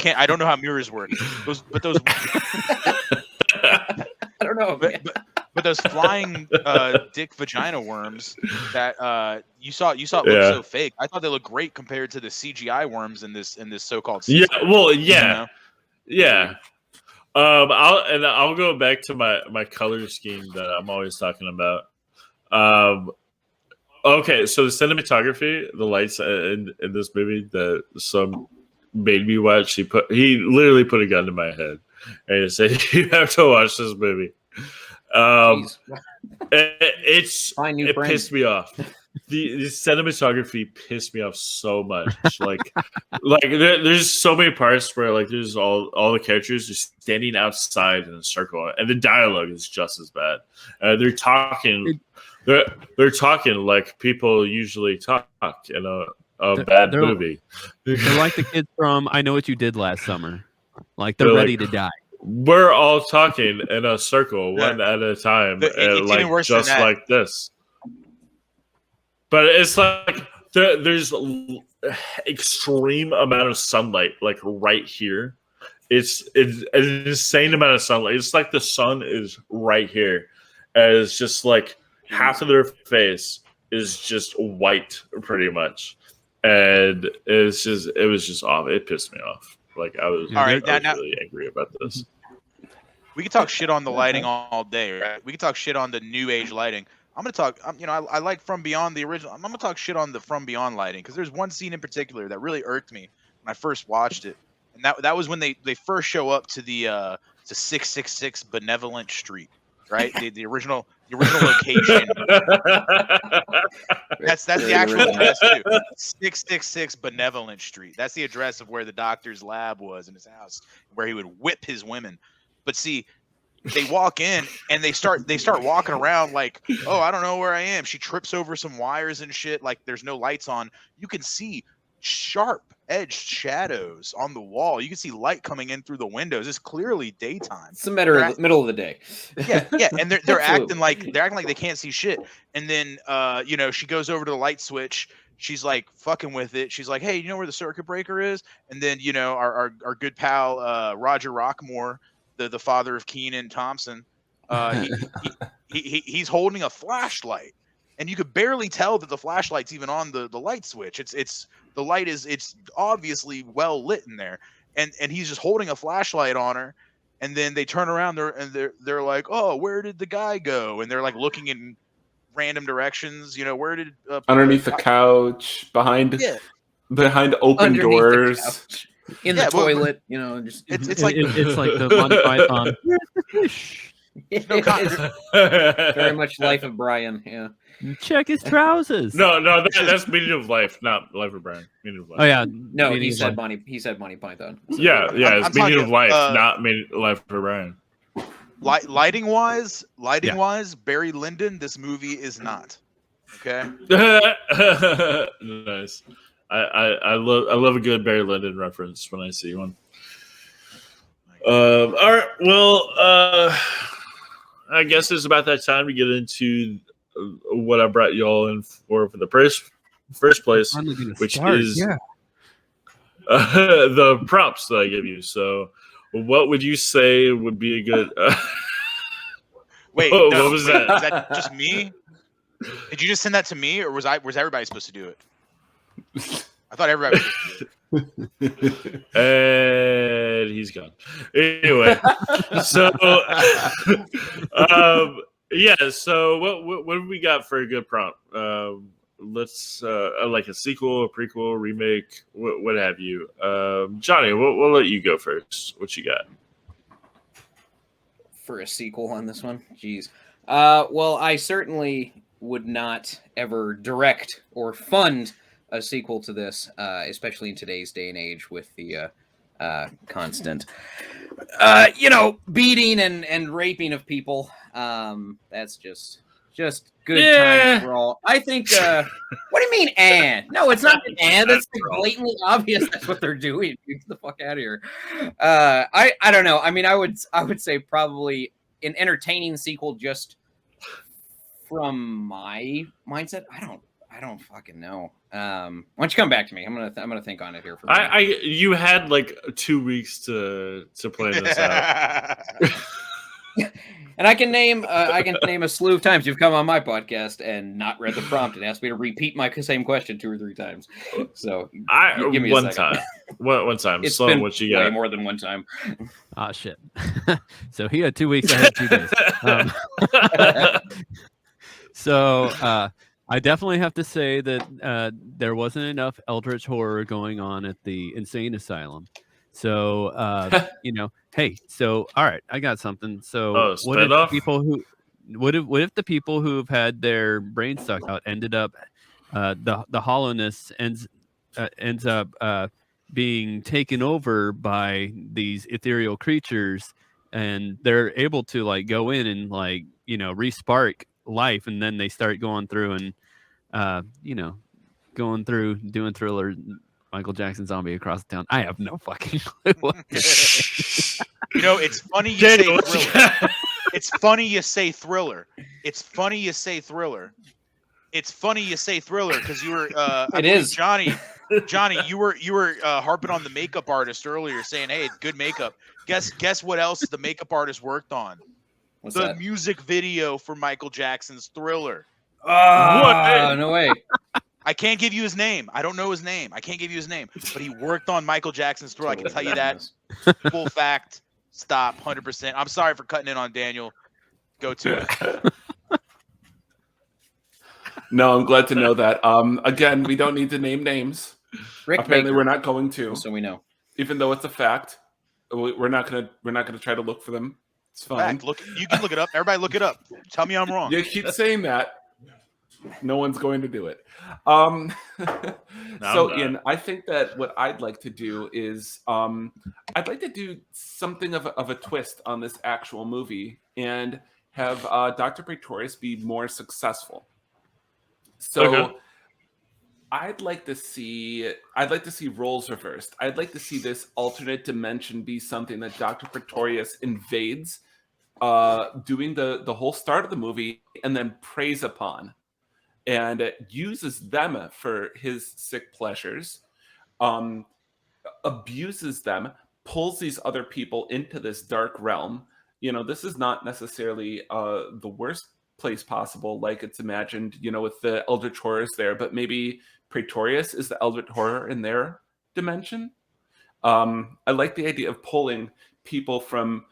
Speaker 3: I don't know how mirrors work. Those.
Speaker 4: I don't know.
Speaker 3: But those flying dick vagina worms that you saw look so fake. I thought they looked great compared to the CGI worms in this so-called season.
Speaker 2: Yeah, well, yeah, yeah. I'll go back to my color scheme that I'm always talking about. Okay, so the cinematography, the lights in this movie that some made me watch. He literally put a gun to my head and he said, "You have to watch this movie." It pissed me off. The cinematography pissed me off so much. Like there's so many parts where like there's all the characters just standing outside in a circle, and the dialogue is just as bad. They're talking. They're talking like people usually talk in a bad movie.
Speaker 5: They're like the kids from I Know What You Did Last Summer. Like they're ready to die.
Speaker 2: We're all talking in a circle, one at a time, like just like this. But it's like there's extreme amount of sunlight, like right here. It's an insane amount of sunlight. It's like the sun is right here, and it's just like half of their face is just white, pretty much, and it was just off. It pissed me off. Like I was really angry about this.
Speaker 3: We could talk shit on the lighting all day, right? We could talk shit on the new age lighting. I'm gonna talk. I like From Beyond the original. I'm gonna talk shit on the From Beyond lighting because there's one scene in particular that really irked me when I first watched it, and that was when they first show up to the to 666 Benevolent Street, right? The original location. That's the actual address too. 666 Benevolent Street. That's the address of where the doctor's lab was in his house, where he would whip his women. But see, they walk in and they start walking around like, oh, I don't know where I am. She trips over some wires and shit. Like there's no lights on. You can see sharp edged shadows on the wall. You can see light coming in through the windows. It's clearly daytime.
Speaker 4: It's the middle of the day.
Speaker 3: Yeah. And they're acting like they can't see shit. And then she goes over to the light switch she's like fucking with it. She's like, hey, you know where the circuit breaker is? And then, you know, our good pal Roger Rockmore, the father of Kenan Thompson, he's holding a flashlight, and you could barely tell that the flashlight's even on the light switch. It's the light it's obviously well lit in there, and he's just holding a flashlight on her. And then they turn around there and they're like, oh, where did the guy go? And they're like looking in random directions. You know, where did
Speaker 9: underneath the couch, behind open
Speaker 4: underneath
Speaker 9: doors,
Speaker 4: in the toilet? You know, just
Speaker 5: it's like the Monty Python. Where's the fish?
Speaker 4: Very much Life of Brian. Yeah.
Speaker 5: Check his trousers.
Speaker 2: No, that's Meaning of Life, not Life of Brian. Meaning of Life.
Speaker 5: Oh yeah,
Speaker 4: no, he said Monty Python.
Speaker 2: Yeah, it's Meaning of Life, not Life of Brian.
Speaker 3: Lighting wise, Barry Lyndon, this movie is not. Okay.
Speaker 2: Nice. I love a good Barry Lyndon reference when I see one. All right. Well, I guess it's about that time to get into what I brought you all in for the first place, which is the prompts that I give you. So, what would you say would be a good?
Speaker 3: Wait, what was that? Is that just me? Did you just send that to me, or was everybody supposed to do it? I thought everybody was supposed to do it.
Speaker 2: And he's gone. Anyway, so so what have we got for a good prompt? Let's like a sequel, a prequel, remake, what have you. Johnny, we'll let you go first. What you got
Speaker 4: for a sequel on this one? Jeez. Well, I certainly would not ever direct or fund a sequel to this, especially in today's day and age with the constant, beating and raping of people. That's just good times for all. I think. What do you mean, and? No, it's not an and. That's blatantly obvious. That's what they're doing. Get the fuck out of here. I don't know. I mean, I would say probably an entertaining sequel just from my mindset. I don't fucking know. Why don't you come back to me? I'm gonna think on it here for a minute.
Speaker 2: You had like 2 weeks to plan this out.
Speaker 4: And I can name a slew of times you've come on my podcast and not read the prompt and asked me to repeat my same question 2 or 3 times. So give me
Speaker 2: one time. One time.
Speaker 4: It's
Speaker 2: so
Speaker 4: been
Speaker 2: what you got?
Speaker 4: way more than one time.
Speaker 5: Ah, shit. So he had 2 weeks. I had 2 days. I definitely have to say that there wasn't enough eldritch horror going on at the insane asylum. So, hey, so all right, I got something. So, what if the people who've had their brains sucked out ended up the hollowness ends up being taken over by these ethereal creatures, and they're able to like go in and like re-spark life, and then they start going through and doing Thriller, Michael Jackson Zombie Across the Town. I have no fucking clue.
Speaker 3: It's funny you say Thriller. It's funny you say Thriller. It's funny you say Thriller. It's funny you say Thriller because you were Johnny, you were harping on the makeup artist earlier, saying, "Hey, good makeup." Guess what else the makeup artist worked on?
Speaker 4: What's
Speaker 3: the
Speaker 4: that?
Speaker 3: Music video for Michael Jackson's Thriller.
Speaker 4: What? No way.
Speaker 3: I can't give you his name. I don't know his name. I can't give you his name. But he worked on Michael Jackson's Thriller. I can tell you that. Full fact. Stop. 100%. I'm sorry for cutting in on Daniel. Go to it.
Speaker 9: No, I'm glad to know that. Again, we don't need to name names. Apparently, we're not going to.
Speaker 4: So we know.
Speaker 9: Even though it's a fact, we're not gonna try to look for them. It's fine.
Speaker 3: Fact. You can look it up. Everybody, look it up. Tell me I'm wrong.
Speaker 9: You keep saying that. No one's going to do it. Ian, I think that what I'd like to do is I'd like to do something of a twist on this actual movie and have Dr. Pretorius be more successful. So okay. I'd like to see roles reversed. I'd like to see this alternate dimension be something that Dr. Pretorius invades, doing the whole start of the movie and then preys upon. and uses them for his sick pleasures, abuses them, pulls these other people into this dark realm. This is not necessarily the worst place possible, like it's imagined, with the Eldritch Horrors there, but maybe Praetorius is the Eldritch Horror in their dimension. I like the idea of pulling people from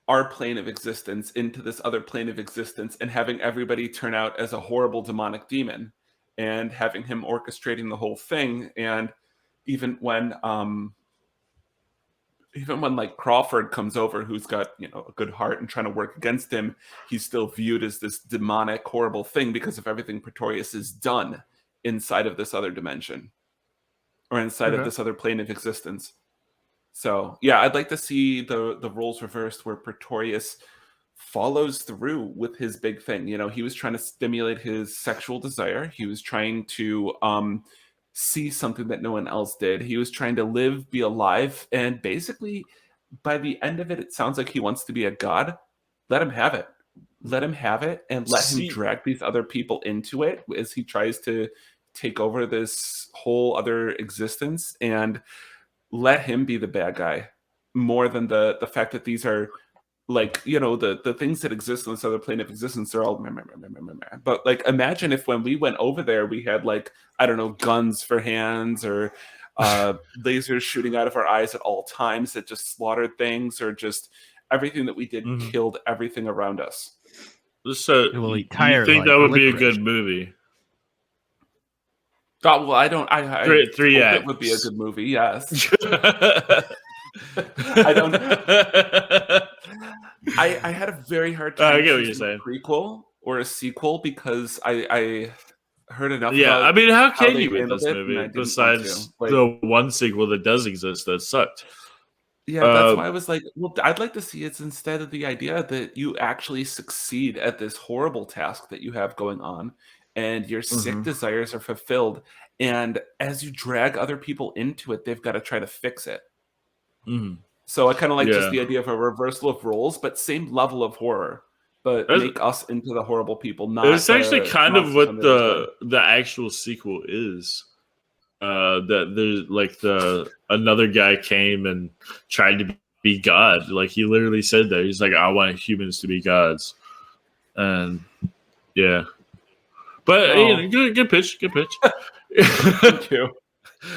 Speaker 9: our plane of existence into this other plane of existence and having everybody turn out as a horrible demonic demon and having him orchestrating the whole thing. And even when like Crawford comes over, who's got, a good heart and trying to work against him, he's still viewed as this demonic, horrible thing because of everything Praetorius has done inside of this other dimension or inside of this other plane of existence. So yeah, I'd like to see the roles reversed where Praetorius follows through with his big thing. He was trying to stimulate his sexual desire. He was trying to see something that no one else did. He was trying to live, be alive, and basically by the end of it, it sounds like he wants to be a god. Let him have it. Let him have it, and let him drag these other people into it as he tries to take over this whole other existence, and let him be the bad guy more than the fact that these are like, the things that exist in this other plane of existence are all but like, imagine if when we went over there we had like, I don't know, guns for hands or lasers shooting out of our eyes at all times that just slaughtered things, or just everything that we did killed everything around us.
Speaker 1: So you think that would be a good movie?
Speaker 9: Oh, well, I don't. I
Speaker 1: three acts.
Speaker 9: It would be a good movie. Yes. I don't. I had a very hard time.
Speaker 1: I get what you're saying.
Speaker 9: A prequel or a sequel because I heard enough.
Speaker 1: Yeah,
Speaker 9: about
Speaker 1: I mean, how can you
Speaker 9: with
Speaker 1: with this movie besides the one sequel that does exist that sucked?
Speaker 9: Yeah, that's why I was like, well, I'd like to see it's instead of the idea that you actually succeed at this horrible task that you have going on, and your sick desires are fulfilled. And as you drag other people into it, they've got to try to fix it. So I kind of like just the idea of a reversal of roles, but same level of horror, but make us into the horrible people. Not
Speaker 1: it's actually kind of what the actual sequel is. That there's like another guy came and tried to be God. Like he literally said that. He's like, I want humans to be gods. And yeah. But good pitch.
Speaker 9: Thank you.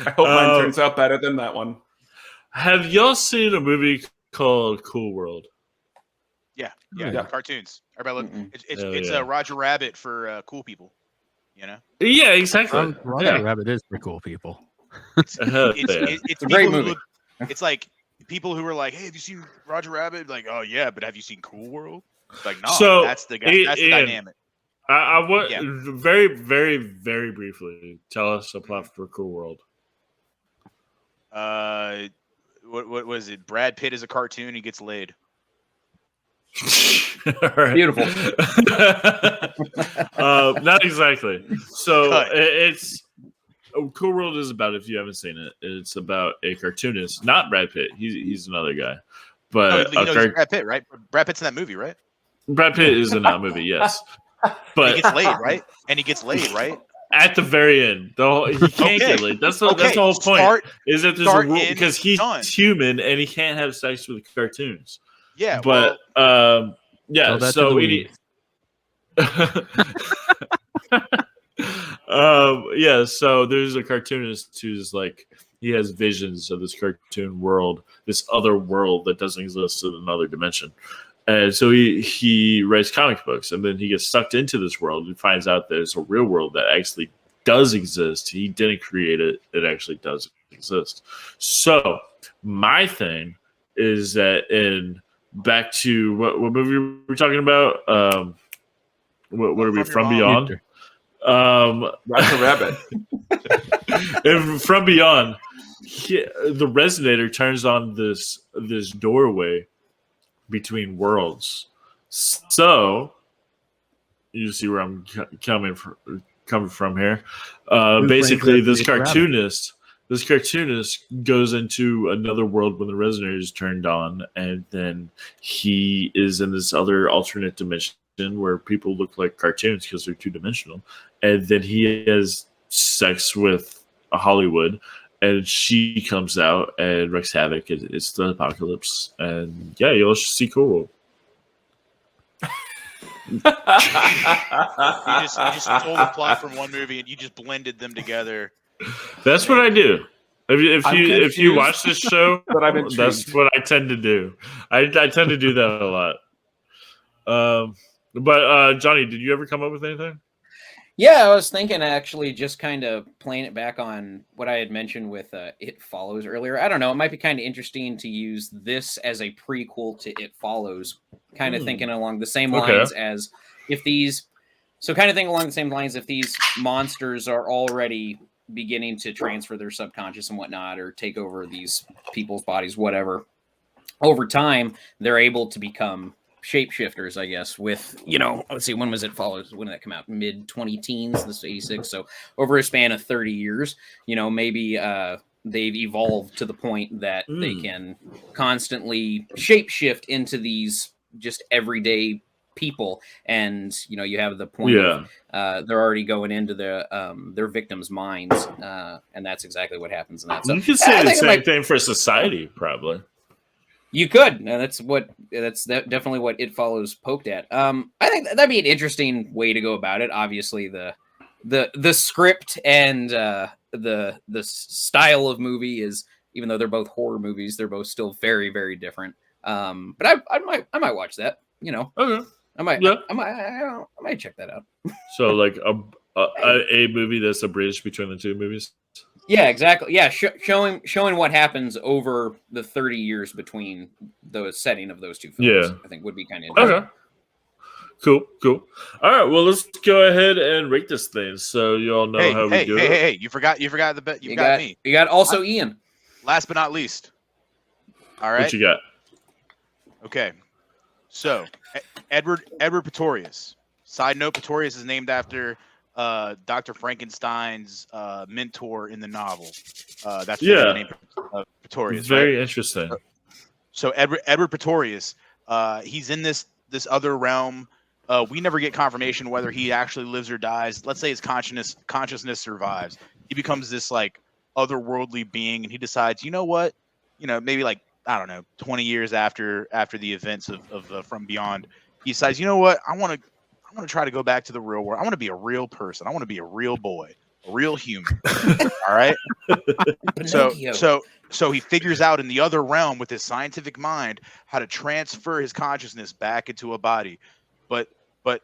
Speaker 9: I hope mine turns out better than that one.
Speaker 1: Have y'all seen a movie called Cool World?
Speaker 3: Yeah. Cartoons. It's Roger Rabbit for cool people.
Speaker 1: Yeah, exactly.
Speaker 5: Roger Rabbit is for cool people.
Speaker 3: It's a great movie. It's like people who are like, "Hey, have you seen Roger Rabbit?" Like, "Oh yeah, but have you seen Cool World?" It's like, no,
Speaker 1: so
Speaker 3: that's the guy. That's the dynamic.
Speaker 1: I want very, very, very briefly tell us a plot for Cool World.
Speaker 3: What was it? Brad Pitt is a cartoon. He gets laid.
Speaker 4: Beautiful.
Speaker 1: Not exactly. So it's Cool World is about, if you haven't seen it, it's about a cartoonist, not Brad Pitt. He's another guy, but
Speaker 3: Brad Pitt, right? Brad Pitt's in that movie, right?
Speaker 1: Brad Pitt is in that movie, yes. But
Speaker 3: he gets laid, right? And he gets laid, right?
Speaker 1: At the very end, he can't get laid. That's the whole point. Is that there's a rule because he's human and he can't have sex with cartoons.
Speaker 3: Yeah,
Speaker 1: but So there's a cartoonist who's like, he has visions of this cartoon world, this other world that doesn't exist in another dimension. And so he writes comic books, and then he gets sucked into this world and finds out there's a real world that actually does exist. He didn't create it. It actually does exist. So my thing is that back to what movie we're talking about? What are we, From Beyond?
Speaker 9: Roger Rabbit.
Speaker 1: And From Beyond, the resonator turns on this doorway between worlds. So you see where I'm coming from here. Basically, this cartoonist goes into another world when the resonator is turned on, and then he is in this other alternate dimension
Speaker 2: where people look like cartoons because they're two-dimensional, and then he has sex with a Hollywood, and she comes out and wreaks havoc. It's the apocalypse, and yeah, you'll see cool.
Speaker 3: You just stole the plot from one movie and you just blended them together.
Speaker 2: That's what I do. If you watch this show, that's what I tend to do. I tend to do that a lot. But Johnny, did you ever come up with anything?
Speaker 4: Yeah, I was thinking actually just kind of playing it back on what I had mentioned with It Follows earlier. I don't know. It might be kind of interesting to use this as a prequel to It Follows, kind of thinking along the same lines as if these monsters are already beginning to transfer their subconscious and whatnot, or take over these people's bodies, whatever. Over time, they're able to become shapeshifters, I guess, with, let's see, when was It Follows? When did that come out? Mid-20-teens, this is 86. So over a span of 30 years, maybe they've evolved to the point that they can constantly shapeshift into these just everyday people. And, you have the point of they're already going into their victims' minds. And that's exactly what happens in that. So
Speaker 2: you could say the same thing for society, probably.
Speaker 4: You could. That's definitely what It Follows poked at. I think that'd be an interesting way to go about it. Obviously, the script and the style of movie is, even though they're both horror movies, they're both still very, very different. But I might watch that.
Speaker 2: Okay.
Speaker 4: I might check that out.
Speaker 2: So like a movie that's a bridge between the two movies.
Speaker 4: Yeah, exactly. Yeah, showing what happens over the 30 years between the setting of those two films, I think would be kind of interesting.
Speaker 2: Okay. Cool. All right, well, let's go ahead and rate this thing so you all know how we do it.
Speaker 3: Hey, you forgot the bet. You got me.
Speaker 4: You got also Ian.
Speaker 3: Last but not least. All right.
Speaker 2: What you got?
Speaker 3: Okay. So, Edward Pretorius. Side note, Pretorius is named after Dr. Frankenstein's mentor in the novel. That's the name of Pretorius.
Speaker 2: Very interesting.
Speaker 3: So Edward Pretorius, he's in this other realm. We never get confirmation whether he actually lives or dies. Let's say his consciousness survives. He becomes this like otherworldly being, and he decides, you know what? Maybe like, I don't know, 20 years after the events of From Beyond, he decides, you know what? I want to try to go back to the real world. I want to be a real person. I want to be a real boy, a real human. All right. So he figures out in the other realm with his scientific mind how to transfer his consciousness back into a body. But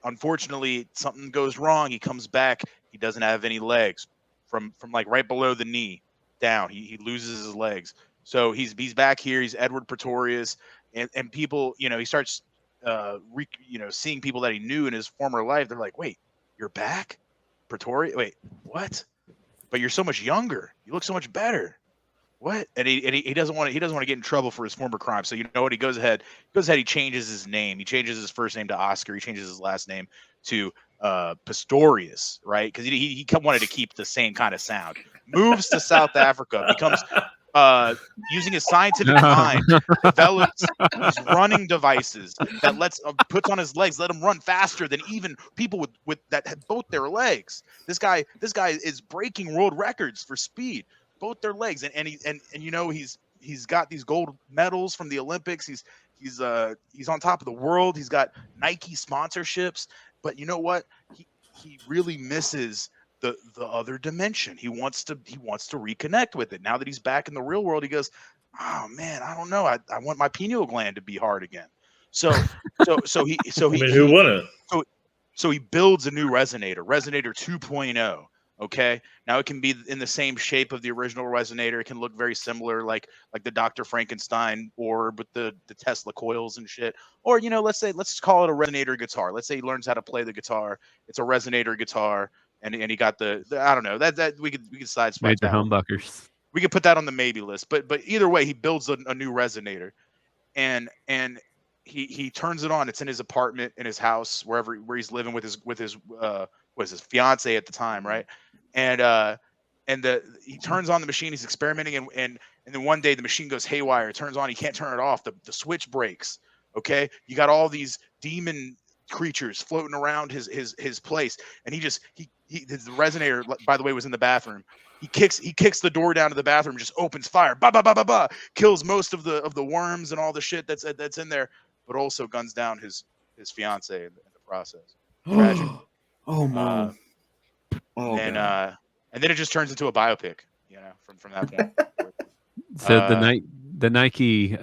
Speaker 3: unfortunately, something goes wrong. He comes back. He doesn't have any legs from like right below the knee down. He loses his legs. So he's back here. He's Edward Pretorius, and people, he starts seeing people that he knew in his former life. They're like, wait, you're back, Pretorius? Wait, what? But you're so much younger. You look so much better. What? And he doesn't want to get in trouble for his former crime. So you know what? He goes ahead. He changes his name. He changes his first name to Oscar. He changes his last name to Pistorius, right? Because he wanted to keep the same kind of sound. Moves to South Africa. Becomes using his scientific mind, develops these running devices that puts on his legs, let him run faster than even people with that had both their legs. This guy is breaking world records for speed, both their legs, and he's got these gold medals from the Olympics. He's on top of the world. He's got Nike sponsorships, but you know what? He really misses the other dimension. He wants to reconnect with it. Now that he's back in the real world, he goes, oh man, I don't know. I want my pineal gland to be hard again. So he
Speaker 2: who wouldn't?
Speaker 3: So he builds a new resonator 2.0. Okay. Now it can be in the same shape of the original resonator. It can look very similar, like the Dr. Frankenstein orb with the Tesla coils and shit. Or, let's call it a resonator guitar. Let's say he learns how to play the guitar. It's a resonator guitar. And he got the I don't know, that we could sideswipe
Speaker 5: major
Speaker 3: that.
Speaker 5: Humbuckers.
Speaker 3: We could put that on the maybe list. But either way, he builds a new resonator, and he turns it on. It's in his apartment, in his house, where he's living with his fiance at the time, right? And he turns on the machine. He's experimenting, and then one day the machine goes haywire. It turns on. He can't turn it off. The switch breaks. Okay, you got all these demon creatures floating around his place, and his resonator, by the way, was in the bathroom. He kicks the door down to the bathroom, just opens fire, ba ba ba ba ba, kills most of the worms and all the shit that's in there, but also guns down his fiance in the process. Tragic.
Speaker 4: Oh my.
Speaker 3: And then it just turns into a biopic, from that point.
Speaker 5: So the Nike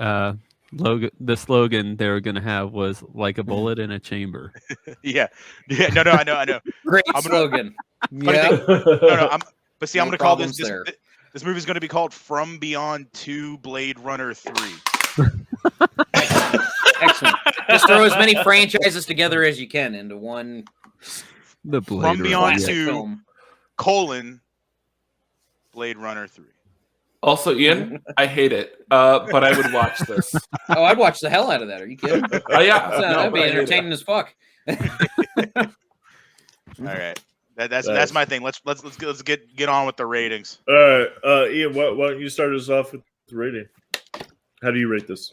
Speaker 5: logo, the slogan they were going to have was "like a bullet in a chamber."
Speaker 3: yeah. No, I know.
Speaker 4: Great slogan.
Speaker 3: Yeah. But see, I'm going to call this movie's going to be called From Beyond 2 Blade Runner 3.
Speaker 4: Excellent. Just throw as many franchises together as you can into one.
Speaker 5: The Blade
Speaker 3: From Beyond 2
Speaker 4: film.
Speaker 3: Blade Runner 3.
Speaker 9: Also, Ian, I hate it, but I would watch this.
Speaker 4: Oh, I'd watch the hell out of that. Are you kidding?
Speaker 9: Yeah,
Speaker 4: that'd be entertaining as fuck.
Speaker 3: All right, that's my thing. Let's get on with the ratings.
Speaker 2: All right, Ian, why don't you start us off with the rating? How do you rate this?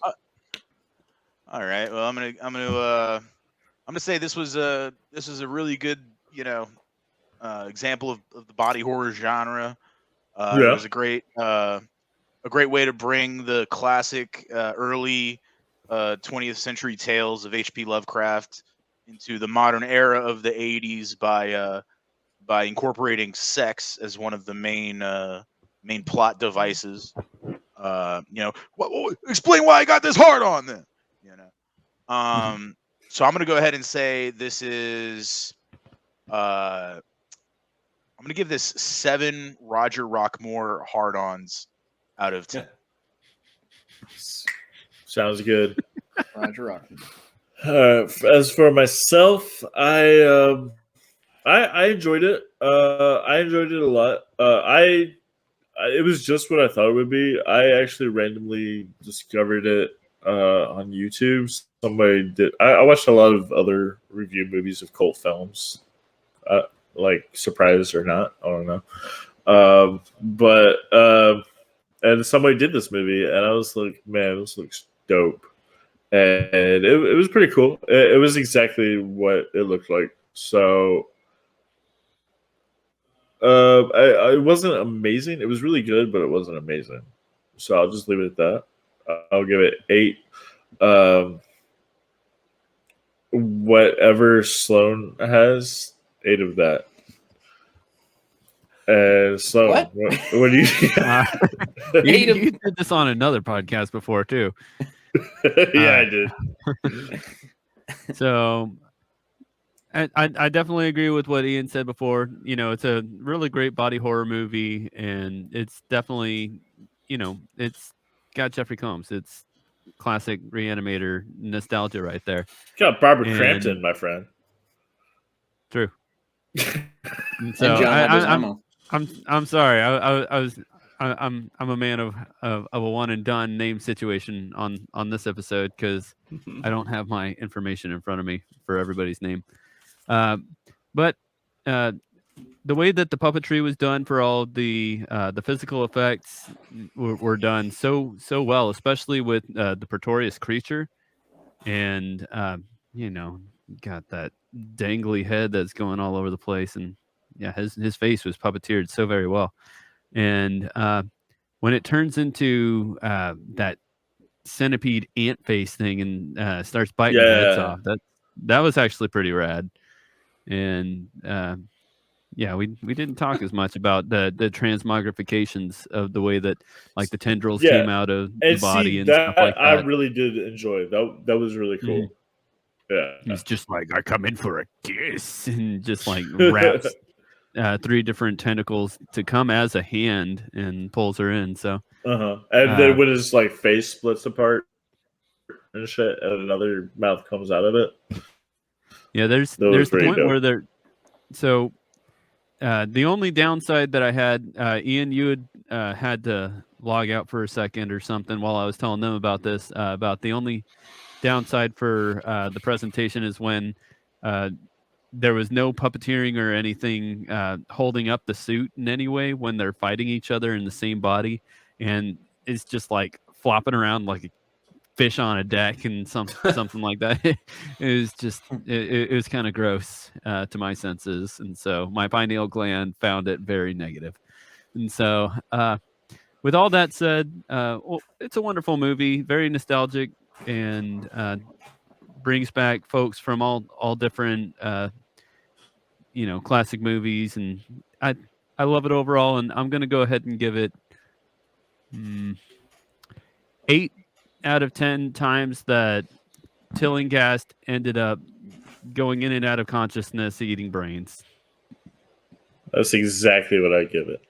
Speaker 3: All right. Well, I'm gonna say this was a really good example of the body horror genre. It was a great way to bring the classic early 20th century tales of H.P. Lovecraft into the modern era of the 80s by incorporating sex as one of the main plot devices. Explain why I got this hard on then. So I'm gonna go ahead and say this is. I'm going to give this 7 Roger Rockmore hard-ons out of 10.
Speaker 2: Sounds good.
Speaker 4: Roger Rockmore.
Speaker 2: As for myself, I enjoyed it. I enjoyed it a lot. It was just what I thought it would be. I actually randomly discovered it on YouTube. Somebody did. I watched a lot of other review movies of cult films. Like surprised or not, I don't know. And somebody did this movie, and I was like, man, this looks dope. And it was pretty cool. It was exactly what it looked like. So it wasn't amazing. It was really good, but it wasn't amazing. So I'll just leave it at that. I'll give it 8. Whatever Sloan has, 8 of that. So what do you?
Speaker 5: You did this on another podcast before too.
Speaker 2: Yeah, I did.
Speaker 5: So I definitely agree with what Ian said before. It's a really great body horror movie, and it's definitely, it's got Jeffrey Combs. It's classic Reanimator nostalgia right there.
Speaker 2: Got Barbara Crampton, my friend.
Speaker 5: True. So I'm sorry. I'm a man of a one and done name situation on this episode because I don't have my information in front of me for everybody's name. But the way that the puppetry was done for all the physical effects were done so well, especially with the Pretorius creature, and got that dangly head that's going all over the place, and yeah, his face was puppeteered so very well. And when it turns into that centipede ant face thing and starts biting heads off, that was actually pretty rad. And we didn't talk as much about the transmogrifications of the way that like the tendrils came out of the body and stuff like that.
Speaker 2: I really did enjoy that was really cool. Mm-hmm. Yeah,
Speaker 5: he's just like, I come in for a kiss, and just like wraps 3 different tentacles to come as a hand and pulls her in. So
Speaker 2: and then when his like face splits apart and shit, and another mouth comes out of it.
Speaker 5: Yeah, there's the point where they're so. The only downside that I had, Ian, you had to log out for a second or something while I was telling them about this. About the only downside for the presentation is when there was no puppeteering or anything holding up the suit in any way when they're fighting each other in the same body, and it's just like flopping around like a fish on a deck and something like that. It was kind of gross to my senses, and so my pineal gland found it very negative. And so, with all that said, well, it's a wonderful movie, very nostalgic, and brings back folks from all different classic movies, and I love it overall. And I'm going to go ahead and give it 8 out of 10 times that Tillinghast ended up going in and out of consciousness, eating brains.
Speaker 2: That's exactly what I give it.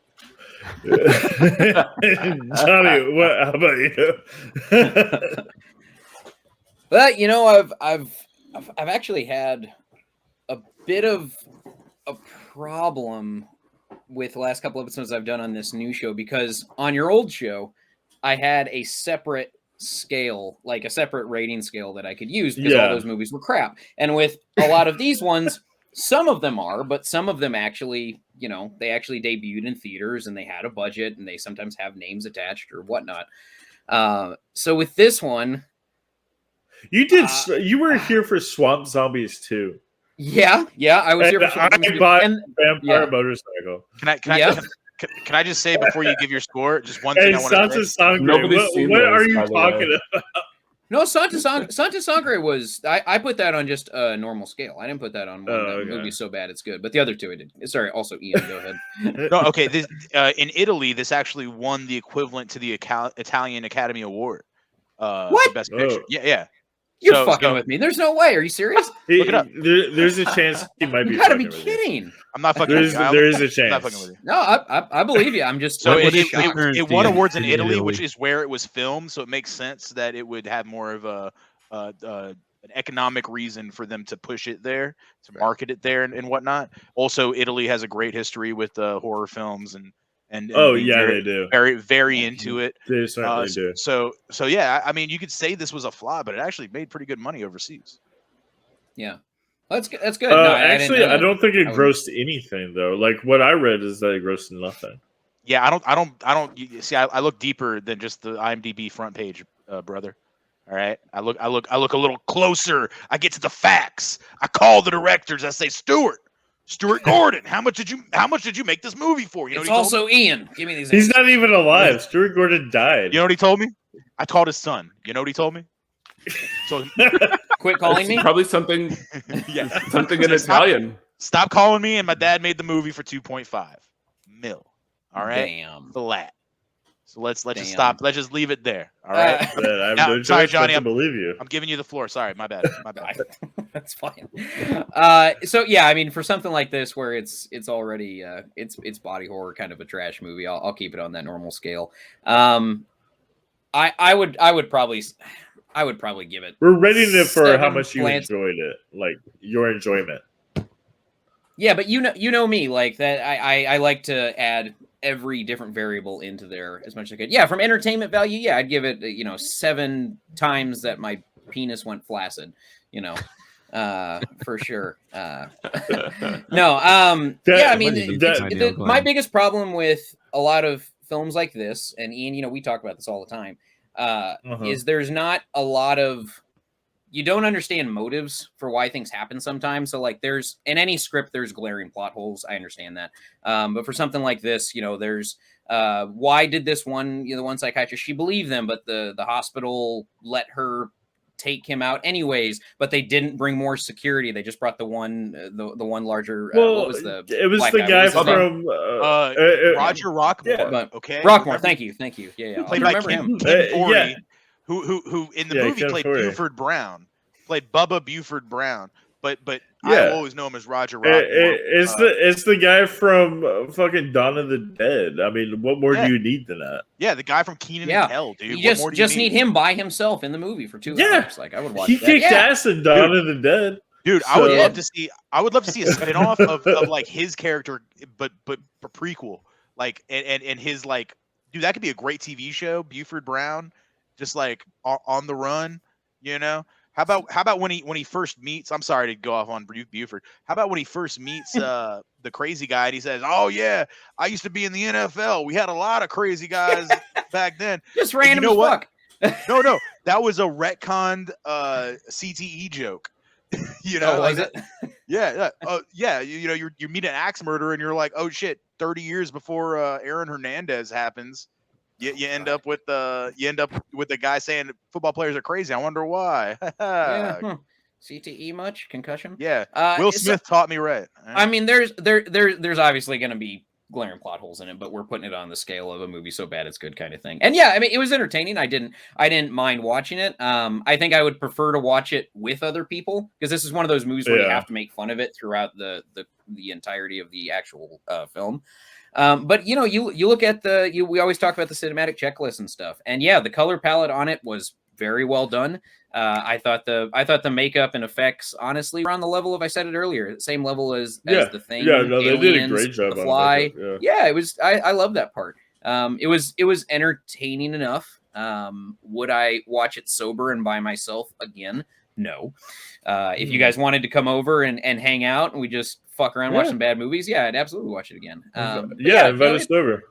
Speaker 2: Johnny, how about you?
Speaker 4: Well, I've actually had a bit of a problem with the last couple of episodes I've done on this new show, because on your old show, I had a separate scale, like a separate rating scale that I could use because all those movies were crap. And with a lot of these ones, some of them are, but some of them actually, they actually debuted in theaters and they had a budget and they sometimes have names attached or whatnot. So with this one,
Speaker 2: you were here for Swamp Zombies too.
Speaker 4: Yeah, I was here for Swamp Zombies.
Speaker 2: I bought Vampire Motorcycle.
Speaker 3: Can I just say before you give your score, just one thing I want to say?
Speaker 2: What are you talking about?
Speaker 4: No, Santa Sangre was I put that on just a normal scale. I didn't put that on one that movie's so bad it's good. But the other two I did. Sorry, also Ian, go ahead.
Speaker 3: No, okay. This, in Italy, this actually won the equivalent to the Italian Academy Award.
Speaker 4: What?
Speaker 3: For Best Picture. Yeah.
Speaker 4: You're fucking with me. There's no way. Are you serious?
Speaker 3: Look it up.
Speaker 2: There's a chance he might be.
Speaker 4: You gotta be kidding.
Speaker 3: I'm not fucking with you.
Speaker 2: There is a chance.
Speaker 3: I'm not fucking with you.
Speaker 4: No, I believe you. I'm just
Speaker 3: so it won awards in Italy, which is where it was filmed. So it makes sense that it would have more of an economic reason for them to push it there, to market it there, and whatnot. Also, Italy has a great history with horror films and
Speaker 2: they do.
Speaker 3: Very into it.
Speaker 2: They certainly do.
Speaker 3: So yeah, I mean, you could say this was a flop, but it actually made pretty good money overseas.
Speaker 4: Yeah, that's good.
Speaker 2: No, actually, I don't think it grossed anything though. Like what I read is that it grossed nothing.
Speaker 3: Yeah, I don't see. I look deeper than just the IMDb front page, brother. All right, I look a little closer. I get to the facts. I call the directors. I say, Stuart Gordon, how much did you make this movie for? You know,
Speaker 4: it's also Ian. Give me these.
Speaker 2: He's not even alive. Stuart Gordon died.
Speaker 3: You know what he told me? I called his son. You know what he told me? So
Speaker 4: quit calling me.
Speaker 9: Probably something. Something in Italian.
Speaker 3: Stop calling me. And my dad made the movie for 2.5 mil. All right,
Speaker 4: damn,
Speaker 3: flat. So let's just stop. Let's just leave it there. All right.
Speaker 2: I have no choice but to believe you.
Speaker 3: I'm giving you the floor. Sorry, my bad.
Speaker 4: That's fine. So yeah, I mean, for something like this where it's already it's body horror, kind of a trash movie, I'll keep it on that normal scale. I would probably give it.
Speaker 2: We're rating it for how much you enjoyed it, like your enjoyment.
Speaker 4: Yeah, but you know me, like that. I like to add every different variable into there as much as I could. Yeah, from entertainment value, yeah, I'd give it 7 times that my penis went flaccid. For sure. Yeah, I mean, my biggest problem with a lot of films like this, and Ian, we talk about this all the time, is there's not a lot of, you don't understand motives for why things happen sometimes. So like there's, in any script, there's glaring plot holes. I understand that. But for something like this, there's, why did this one, the one psychiatrist, she believed them, but the hospital let her take him out anyways, but they didn't bring more security. They just brought the one larger, what was the,
Speaker 2: it was the guy from
Speaker 3: Roger Rockmore.
Speaker 4: Yeah.
Speaker 3: Okay.
Speaker 4: Rockmore. Thank you. Yeah.
Speaker 3: Played by Kim Forey, who in the movie played Buford Brown, played Bubba Buford Brown, but I always know him as Roger Rockmore.
Speaker 2: It's the guy from fucking Dawn of the Dead. I mean, what more do you need than that?
Speaker 3: Yeah, the guy from Kenan and Kel, dude.
Speaker 4: You just need him by himself in the movie for 2 hours. Like I would watch.
Speaker 2: He kicked ass in Dawn of the Dead.
Speaker 3: Dude, I would love to see. I would love to see a spinoff of like his character, but a prequel, like and his like, dude, that could be a great TV show. Buford Brown, just like on the run, How about when he first meets? I'm sorry to go off on Buford. How about when he first meets the crazy guy and he says, "Oh yeah, I used to be in the NFL. We had a lot of crazy guys back then."
Speaker 4: Just random
Speaker 3: fuck. No, that was a retconned CTE joke. You know,
Speaker 4: oh, was
Speaker 3: like,
Speaker 4: it?
Speaker 3: Yeah. Yeah. You know, you meet an axe murderer and you're like, oh shit, 30 years before Aaron Hernandez happens, you end up with the guy saying football players are crazy. I wonder why.
Speaker 4: Yeah. CTE much concussion?
Speaker 3: Yeah. Will Smith taught me right.
Speaker 4: I mean, there's obviously going to be glaring plot holes in it, but we're putting it on the scale of a movie so bad it's good kind of thing. And yeah, I mean, it was entertaining. I didn't mind watching it. I think I would prefer to watch it with other people because this is one of those movies where you have to make fun of it throughout the entirety of the actual film. But you know, you look at we always talk about the cinematic checklist and stuff, and yeah, the color palette on it was very well done. I thought the makeup and effects honestly were on the level of, I said it earlier, same level as The Thing.
Speaker 2: Yeah, no, they
Speaker 4: Aliens,
Speaker 2: did a great job
Speaker 4: The
Speaker 2: on
Speaker 4: Fly.
Speaker 2: makeup,
Speaker 4: Yeah, it was. I love that part. It was entertaining enough. Would I watch it sober and by myself again? No. If you guys wanted to come over and hang out and we just fuck around, watch some bad movies, yeah, I'd absolutely watch it again.
Speaker 2: Invite us over.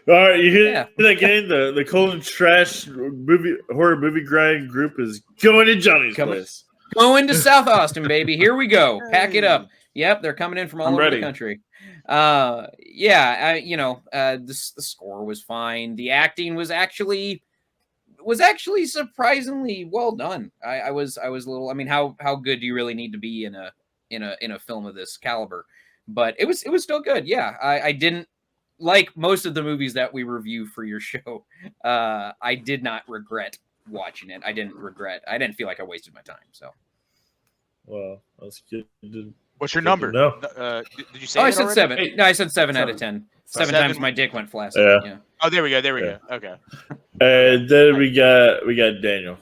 Speaker 2: All right, you hear that game? The Cold and Trash horror movie grind group is going to Johnny's place.
Speaker 4: Going to South Austin, baby. Here we go. Pack it up. Yep, they're coming in from all over the country. The score was fine. The acting was actually surprisingly well done. I was a little. I mean, how good do you really need to be in a film of this caliber? But it was still good. Yeah, I didn't. Like most of the movies that we review for your show, I did not regret watching it. I didn't feel like I wasted my time. So,
Speaker 2: well, that's good.
Speaker 3: What's your number?
Speaker 2: No.
Speaker 3: Did you say?
Speaker 4: I said already? 7. No, I said 7 out of 10. Seven times my dick went flaccid. Yeah.
Speaker 3: Oh, there we go. Okay.
Speaker 2: And then we got Daniel.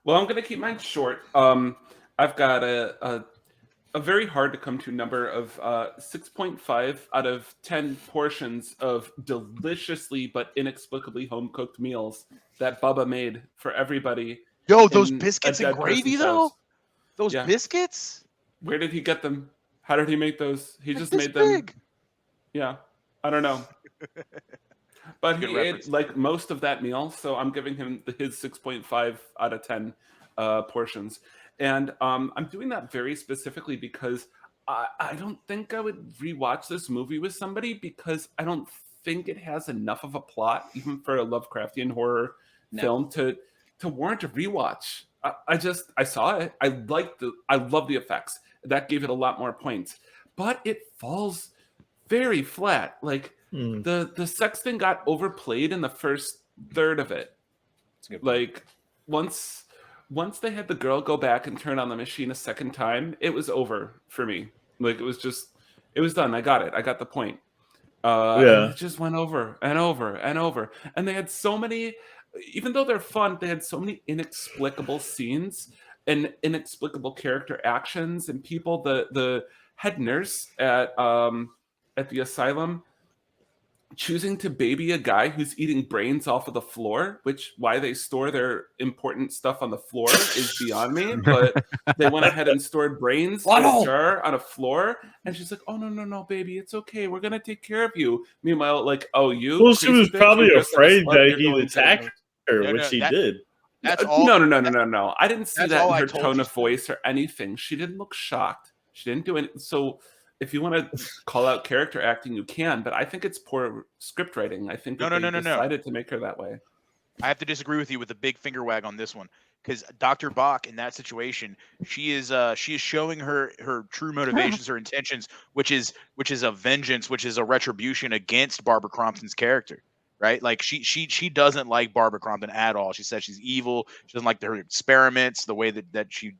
Speaker 9: Well, I'm gonna keep mine short. I've got a very hard to come to number of 6.5 out of 10 portions of deliciously but inexplicably home cooked meals that Bubba made for everybody.
Speaker 3: Yo, those biscuits and gravy though. Those biscuits.
Speaker 9: Where did he get them? How did he make those? He just made them. Yeah, I don't know. But he ate like most of that meal, so I'm giving him his 6.5 out of 10 portions. And I'm doing that very specifically because I don't think I would rewatch this movie with somebody because I don't think it has enough of a plot, even for a Lovecraftian horror film, to warrant a rewatch. I saw it. I love the effects. That gave it a lot more points. But it falls very flat. Like the sex thing got overplayed in the first third of it. Like once they had the girl go back and turn on the machine a second time, it was over for me. Like it was done. I got it. I got the point. And it just went over and over and over. And they had so many, even though they're fun, they had so many inexplicable scenes and inexplicable character actions and people. The head nurse at the asylum choosing to baby a guy who's eating brains off of the floor, which why they store their important stuff on the floor is beyond me. But they went ahead and stored brains in a jar on a floor, and she's like, "Oh no, baby, it's okay. We're gonna take care of you." Meanwhile, like, "Oh, you."
Speaker 2: Well, she was probably afraid that he'd attack her, which he did.
Speaker 3: That's all.
Speaker 9: No. I didn't see that in her tone of voice or anything. She didn't look shocked. She didn't do anything. So if you want to call out character acting, you can, but I think it's poor script writing. I think they decided to make her that way.
Speaker 3: I have to disagree with you with a big finger wag on this one, because Dr. Bach in that situation, she is showing her true motivations, her intentions, which is a vengeance, which is a retribution against Barbara Crompton's character, right? Like she doesn't like Barbara Crompton at all. She says she's evil. She doesn't like her experiments, the way that she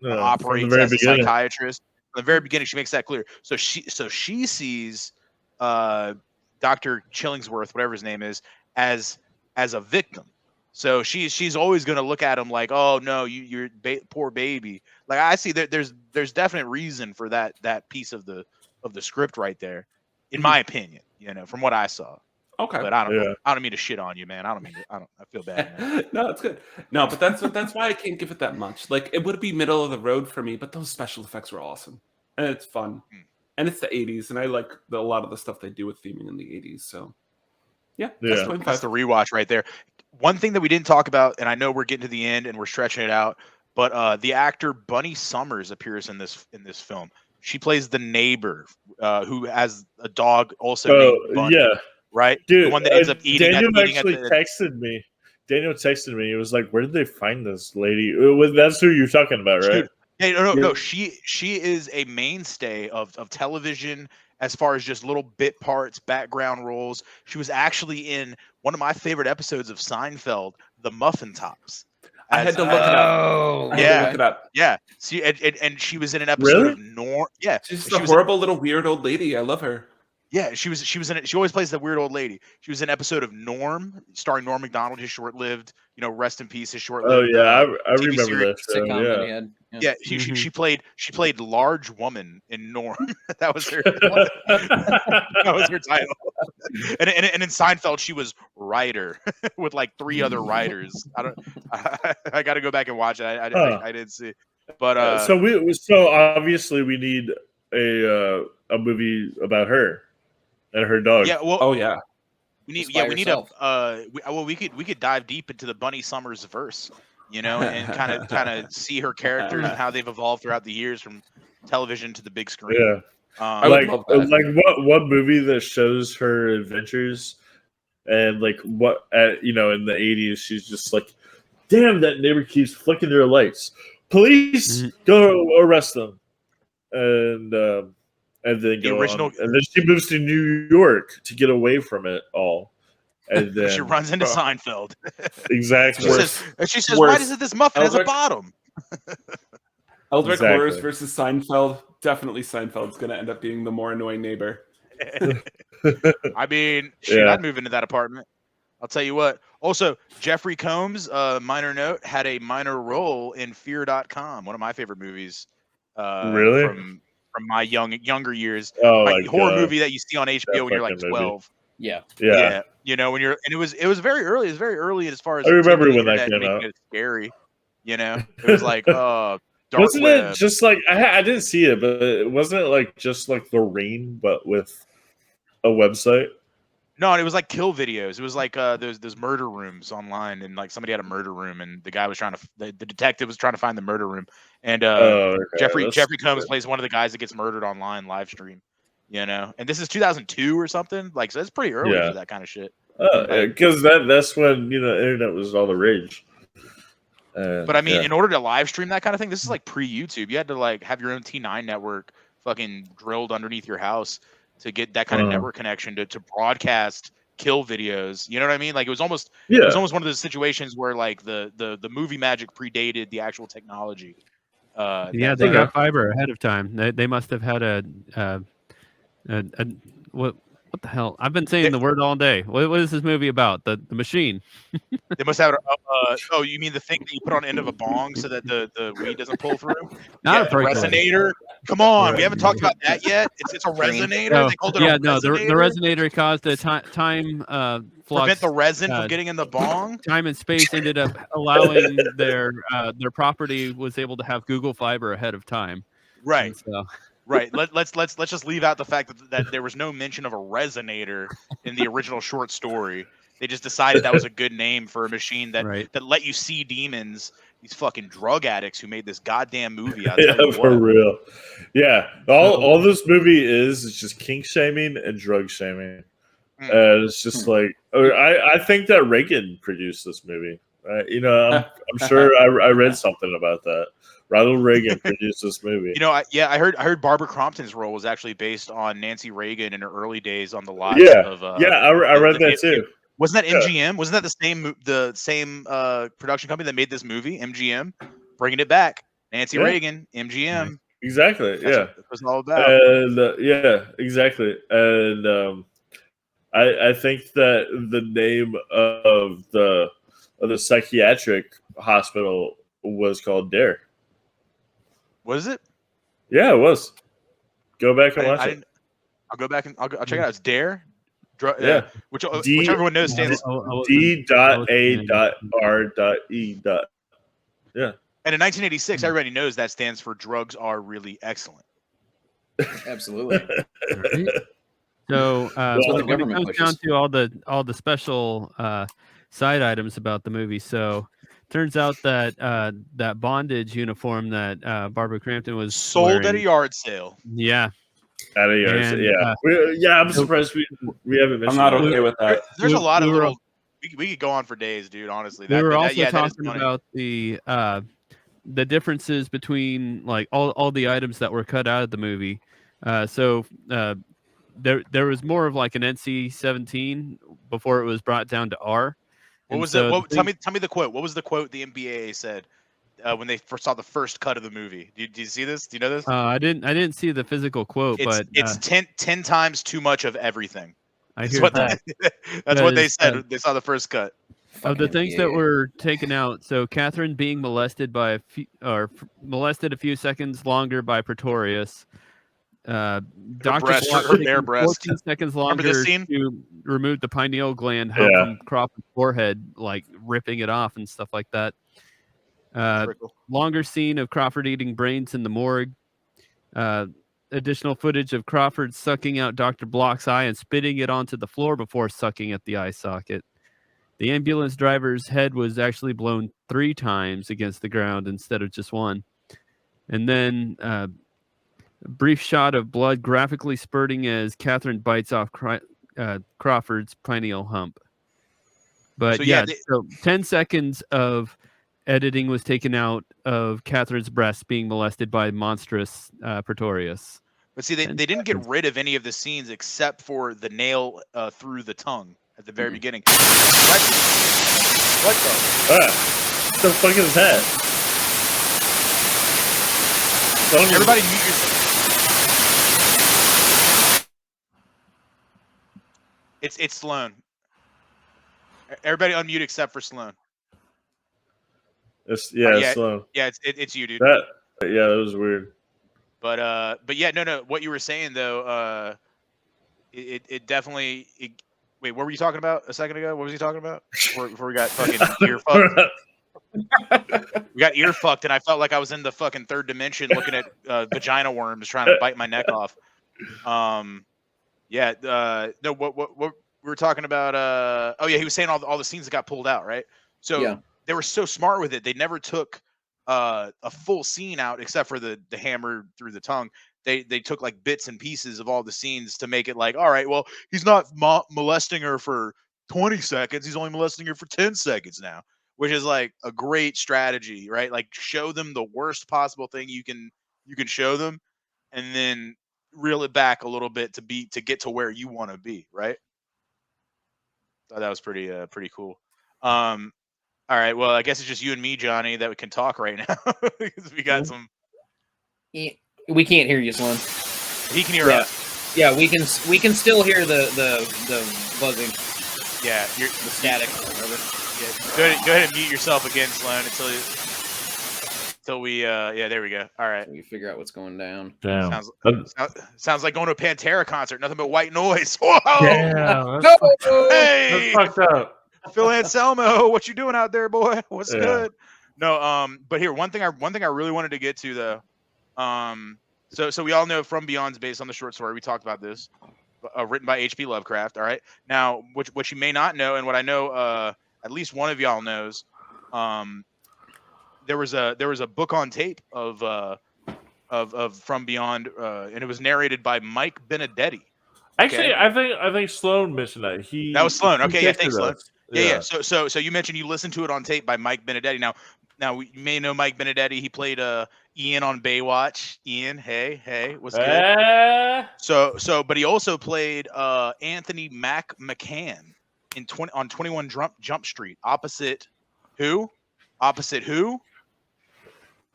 Speaker 3: operates as a psychiatrist. From the very beginning, she makes that clear. So she sees Dr. Chillingsworth, whatever his name is, as a victim. So she's always going to look at him like, oh no, you're poor baby. Like I see that there's definite reason for that piece of the script right there, in my opinion. From what I saw.
Speaker 9: Okay,
Speaker 3: but I don't mean to shit on you, man. I feel bad, man.
Speaker 9: No, it's good. No, but that's why I can't give it that much. Like it would be middle of the road for me, but those special effects were awesome, and it's fun, and it's the '80s, and I like a lot of the stuff they do with theming in the '80s. So, yeah.
Speaker 3: That's the rewatch right there. one thing that we didn't talk about, and I know we're getting to the end and we're stretching it out, but the actor Bunny Summers appears in this film. She plays the neighbor who has a dog also named Bunny.
Speaker 2: Yeah,
Speaker 3: right,
Speaker 2: dude.
Speaker 3: The one that ends up eating.
Speaker 2: Daniel actually texted me. Daniel texted me. He was like, "Where did they find this lady?" That's who you're talking about, right?
Speaker 3: Dude, hey, no. She is a mainstay of television as far as just little bit parts, background roles. She was actually in one of my favorite episodes of Seinfeld, The Muffin Tops.
Speaker 9: I had to look it up.
Speaker 3: Oh,
Speaker 9: yeah, look it up.
Speaker 3: Yeah. See, and she was in an episode of Norm. Yeah,
Speaker 9: she's a horrible little weird old lady. I love her.
Speaker 3: Yeah, she was in it. She always plays the weird old lady. She was in an episode of Norm, starring Norm Macdonald, his short-lived, rest in peace, his short-lived.
Speaker 2: Oh yeah, I remember that show.
Speaker 3: Yeah, she played large woman in Norm. That was her. That was her title. And in Seinfeld, she was writer with like 3 other writers. I got to go back and watch it. I didn't see, but
Speaker 2: so obviously we need a movie about her and her dog.
Speaker 3: Yeah. Well.
Speaker 9: Oh yeah.
Speaker 3: We could dive deep into the Bunny Summers verse, and kind of see her characters and how they've evolved throughout the years from television to the big screen.
Speaker 2: Yeah. Like what movie that shows her adventures and like what in the 80s she's just like, damn, that neighbor keeps flicking their lights. Police, go arrest them. And then
Speaker 3: the original,
Speaker 2: and then she moves to New York to get away from it all. And then
Speaker 3: she runs into Seinfeld.
Speaker 2: Exactly.
Speaker 3: She says, "Why does this muffin has a bottom?"
Speaker 9: Eldrick Horrors versus Seinfeld. Definitely Seinfeld's going to end up being the more annoying neighbor.
Speaker 3: I mean, I'd move into that apartment. I'll tell you what. Also, Jeffrey Combs, minor note, had a minor role in Fear.com, one of my favorite movies.
Speaker 2: Really?
Speaker 3: From my younger years.
Speaker 2: Oh,
Speaker 3: like horror movie that you see on HBO when you're like 12.
Speaker 4: Yeah.
Speaker 3: When it was very early. It was very early as far as
Speaker 2: I remember when that came out.
Speaker 3: It scary. It was like dark
Speaker 2: wasn't
Speaker 3: web.
Speaker 2: It just like I didn't see it, but it wasn't like just like The Rain, but with a website.
Speaker 3: No, it was like kill videos. It was like those murder rooms online, and like somebody had a murder room, and the guy was the detective was trying to find the murder room, and Jeffrey Combs plays one of the guys that gets murdered online live stream, and this is 2002 or something, like, so it's pretty early for that kind of shit.
Speaker 2: Because that's when the internet was all the rage.
Speaker 3: But I mean, in order to live stream that kind of thing, this is like pre-YouTube. You had to like have your own T9 network fucking drilled underneath your house to get that kind of network connection to broadcast kill videos. You know what I mean? Like it was almost one of those situations where like the movie magic predated the actual technology.
Speaker 5: They got fiber ahead of time. They must have had a what the hell? I've been saying the word all day. What is this movie about? The machine.
Speaker 3: They must have oh, you mean the thing that you put on the end of a bong so that the weed doesn't pull through?
Speaker 5: Not a
Speaker 3: resonator. Come on, we haven't talked about that yet. It's a resonator. They called it a resonator.
Speaker 5: The resonator caused a time flux.
Speaker 3: Prevent the resin from getting in the bong.
Speaker 5: Time and space ended up allowing their property was able to have Google Fiber ahead of time.
Speaker 3: Right. Right. Let's just leave out the fact that there was no mention of a resonator in the original short story. They just decided that was a good name for a machine that let you see demons. These fucking drug addicts who made this goddamn movie.
Speaker 2: For real. Yeah. All this movie is just kink shaming and drug shaming. It's just like I think that Reagan produced this movie. I'm sure I read something about that. Ronald Reagan produced this movie.
Speaker 3: I heard Barbara Crompton's role was actually based on Nancy Reagan in her early days on the lives of.
Speaker 2: I read that too.
Speaker 3: Wasn't that MGM? Wasn't that the same production company that made this movie? MGM, bringing it back. Nancy Reagan, MGM.
Speaker 2: Exactly. That's
Speaker 3: what it was all about.
Speaker 2: And exactly. And I think that the name of the psychiatric hospital was called Dare.
Speaker 3: Was it?
Speaker 2: Yeah, it was. Go back and watch it.
Speaker 3: I'll go back and I'll check it out. It's Dare. Which everyone knows stands
Speaker 2: D.A.R.E. Yeah.
Speaker 3: And in 1986, everybody knows that stands for drugs are really excellent.
Speaker 4: Absolutely.
Speaker 5: So when it comes down to all the special side items about the movie. So turns out that that bondage uniform that Barbara Crampton was
Speaker 3: sold
Speaker 5: wearing,
Speaker 3: at a yard sale.
Speaker 5: Yeah.
Speaker 2: At a yard sale, yeah. I'm surprised we haven't mentioned.
Speaker 9: I'm not okay with that.
Speaker 3: There's a lot of little. We could go on for days, dude. Honestly,
Speaker 5: we were also talking about the differences between like all the items that were cut out of the movie. So there was more of like an NC-17 before it was brought down to R.
Speaker 3: What was it? Tell me the quote. What was the quote the MPAA said when they first saw the first cut of the movie? Do you see this? Do you know this?
Speaker 5: I didn't see the physical quote, but
Speaker 3: it's 10 times too much of everything.
Speaker 5: That's what
Speaker 3: they said. They saw the first cut.
Speaker 5: Of the things that were taken out, so Catherine being molested molested a few seconds longer by Pretorius. Dr.
Speaker 3: Her bare breast.
Speaker 5: 14 seconds longer to remove the pineal gland from Crawford's forehead, like ripping it off and stuff like that. Longer scene of Crawford eating brains in the morgue. Additional footage of Crawford sucking out Dr. Block's eye and spitting it onto the floor before sucking at the eye socket. The ambulance driver's head was actually blown 3 times against the ground instead of just one. And then a brief shot of blood graphically spurting as Catherine bites off Crawford's pineal hump. But so 10 seconds of editing was taken out of Catherine's breast being molested by monstrous Pretorius.
Speaker 3: But see, they didn't get rid of any of the scenes except for the nail through the tongue at the very beginning. What
Speaker 2: the fuck is that?
Speaker 3: Everybody mute yourself. It's Sloan. Everybody unmute except for Sloan.
Speaker 2: It's Sloan.
Speaker 3: Yeah, it's you, dude.
Speaker 2: That was weird.
Speaker 3: But yeah, no. What you were saying though, it definitely. Wait, what were you talking about a second ago? What was he talking about? Before we got fucking ear fucked. We got ear fucked, and I felt like I was in the fucking third dimension looking at vagina worms trying to bite my neck off. No, what we were talking about. He was saying all the scenes that got pulled out, right? So they were so smart with it. They never took a full scene out except for the hammer through the tongue. They took like bits and pieces of all the scenes to make it like, all right, well, he's not molesting her for 20 seconds. He's only molesting her for 10 seconds now, which is like a great strategy, right? Like show them the worst possible thing you can show them, and then reel it back a little bit to get to where you want to be, right? Thought that was pretty cool. All right, well, I guess it's just you and me, Johnny, that we can talk right now because we got some.
Speaker 4: We can't hear you, Sloan.
Speaker 3: He can hear us.
Speaker 4: Yeah, we can still hear the buzzing.
Speaker 3: Yeah,
Speaker 4: the static.
Speaker 3: Yeah, go ahead and mute yourself again, Sloan, until we there we go. All right.
Speaker 4: So you figure out what's going down.
Speaker 2: Damn.
Speaker 3: Sounds like going to a Pantera concert. Nothing but white noise. Whoa!
Speaker 2: Damn,
Speaker 3: Hey,
Speaker 2: that's fucked up.
Speaker 3: Phil Anselmo, what you doing out there, boy? What's good? No, but here one thing I really wanted to get to though. So we all know From Beyond's based on the short story. We talked about this, written by H.P. Lovecraft. All right. Now, what you may not know, and what I know, at least one of y'all knows, there was a book on tape of From Beyond, and it was narrated by Mike Benedetti.
Speaker 2: Actually, I think Sloan mentioned that.
Speaker 3: That was Sloan. Okay, yeah, thanks, Sloan. Yeah. So you mentioned you listened to it on tape by Mike Benedetti. Now you may know Mike Benedetti. He played Ian on Baywatch. Ian, hey, what's good? But he also played Anthony McCann on 21 Jump Street, opposite who?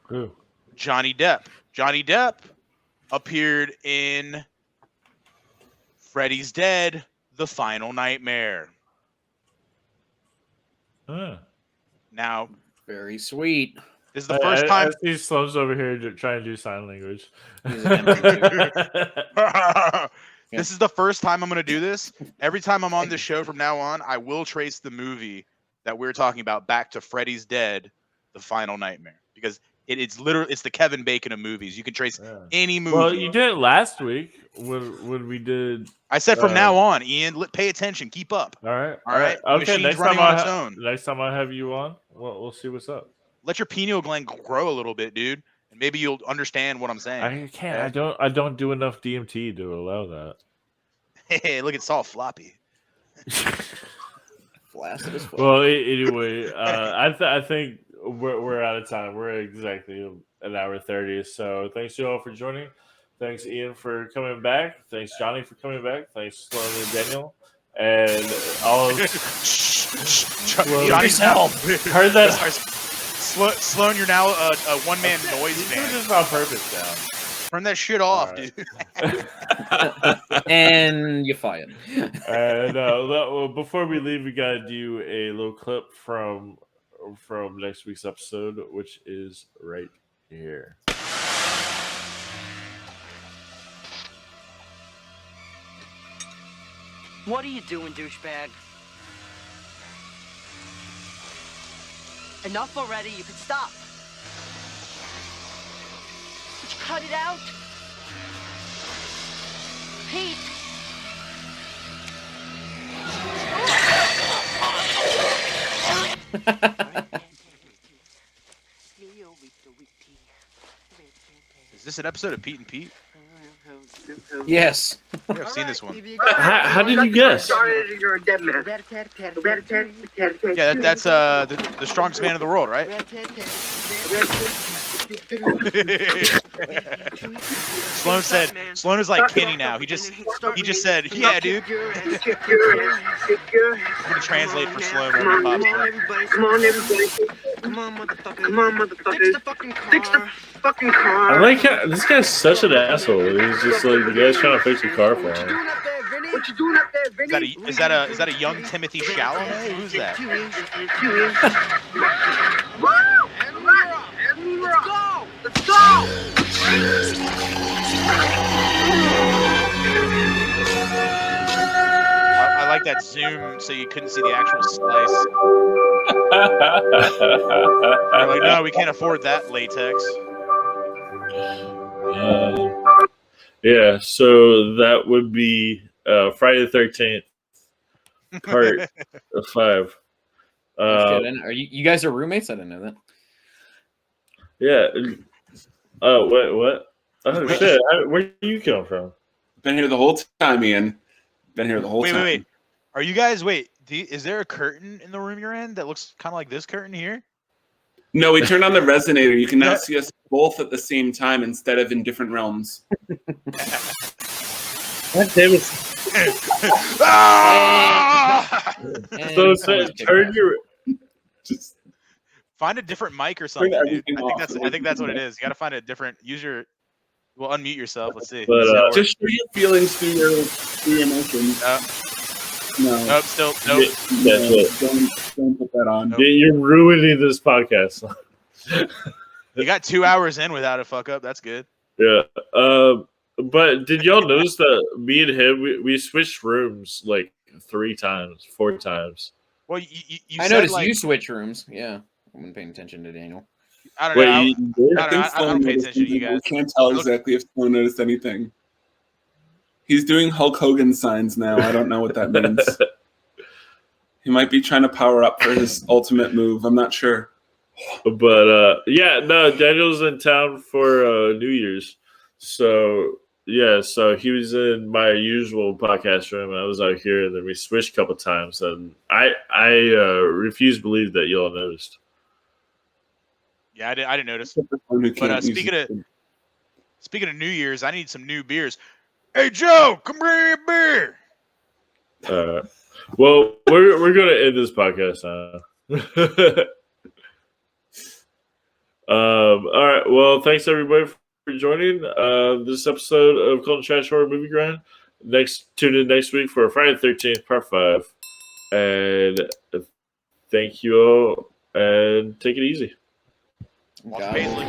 Speaker 2: Who?
Speaker 3: Johnny Depp. Johnny Depp appeared in Freddy's Dead: The Final Nightmare. Now,
Speaker 4: very sweet.
Speaker 3: This is the first time.
Speaker 2: I see Sloan's over here trying to do sign language.
Speaker 3: This is the first time I'm going to do this. Every time I'm on this show from now on, I will trace the movie that we're talking about back to Freddy's Dead: The Final Nightmare, because It's the Kevin Bacon of movies. You can trace any movie.
Speaker 1: Well, you did it last week when we did.
Speaker 3: I said from now on, Ian, pay attention, keep up.
Speaker 1: All right.
Speaker 3: Okay.
Speaker 1: Next time I have you on, we'll see what's up.
Speaker 3: Let your pineal gland grow a little bit, dude, and maybe you'll understand what I'm saying.
Speaker 1: I can't. I don't do enough DMT to allow that.
Speaker 3: Hey, look, it's all floppy.
Speaker 4: Flaccid as fuck.
Speaker 1: Well, anyway, I think we're out of time. We're exactly an hour 30. So thanks you all for joining. Thanks Ian for coming back. Thanks Johnny for coming back. Thanks Sloan and Daniel, and all of
Speaker 3: Johnny's help.
Speaker 1: Heard that.
Speaker 3: Sloan, you're now a one-man noise band.
Speaker 1: This is on purpose now.
Speaker 3: Turn that shit off, dude.
Speaker 4: And you're fired.
Speaker 1: And before we leave, we gotta do a little clip from next week's episode, which is right here.
Speaker 11: What are you doing, douchebag? Enough already, you can stop. Would you cut it out? Pete!
Speaker 3: Is this an episode of Pete and Pete?
Speaker 4: Yes.
Speaker 3: Yeah, I've seen this one.
Speaker 1: How did you guess?
Speaker 3: Yeah, that's the strongest man in the world, right? Sloan is like Kenny now. He just said, yeah, dude. I'm gonna translate for Sloan.
Speaker 11: Come on, everybody. Come on, motherfucker. Fix the fucking car.
Speaker 2: I like how this guy's such an asshole. He's just like the guy's trying to fix a car for him.
Speaker 11: What you doing up there, Vinny?
Speaker 3: Is that a young Timothy Chalamet? Who's that?
Speaker 11: Let's go!
Speaker 3: I like that zoom so you couldn't see the actual slice. They're like, no, we can't afford that latex.
Speaker 2: Yeah, so that would be Friday the 13th, part 5.
Speaker 4: Are you guys are roommates? I didn't know that.
Speaker 2: Yeah. Oh, what? Oh, shit. Where do you come from?
Speaker 9: Been here the whole time, Ian. Been here the whole time.
Speaker 3: Wait. Are you guys, is there a curtain in the room you're in that looks kind of like this curtain here?
Speaker 9: No, we turned on the resonator. You can now see us both at the same time instead of in different realms.
Speaker 2: God damn it. So turn your...
Speaker 9: Just
Speaker 3: find a different mic or something, dude. I think that's what it is. You gotta find a different. Unmute yourself. Let's see.
Speaker 2: But
Speaker 9: just show your feelings through your emotions. No.
Speaker 3: Nope. Still. Nope.
Speaker 9: Don't put that on.
Speaker 3: Nope.
Speaker 2: You're ruining this podcast.
Speaker 3: You got 2 hours in without a fuck up. That's good.
Speaker 2: Yeah. But did y'all notice that me and him we switched rooms like 4 times?
Speaker 3: Well, you
Speaker 4: I noticed you switch rooms. Yeah, I wasn't paying attention to Daniel.
Speaker 3: I don't know.
Speaker 9: I
Speaker 3: don't pay attention to you guys.
Speaker 9: I can't tell exactly if Sloan noticed anything. He's doing Hulk Hogan signs now. I don't know what that means. He might be trying to power up for his ultimate move. I'm not sure.
Speaker 2: But Daniel's in town for New Year's. So so he was in my usual podcast room. I was out here, and then we switched a couple times. And I refuse to believe that y'all noticed.
Speaker 3: Yeah, I didn't notice. But speaking of New Year's, I need some new beers. Hey Joe, come bring me a beer.
Speaker 2: Well, we're gonna end this podcast now. All right. Well, thanks everybody for joining this episode of Cold and Trash Horror Movie Grind. Tune in next week for Friday the 13th, part 5. And thank you all, and take it easy.
Speaker 3: Watch Paisley.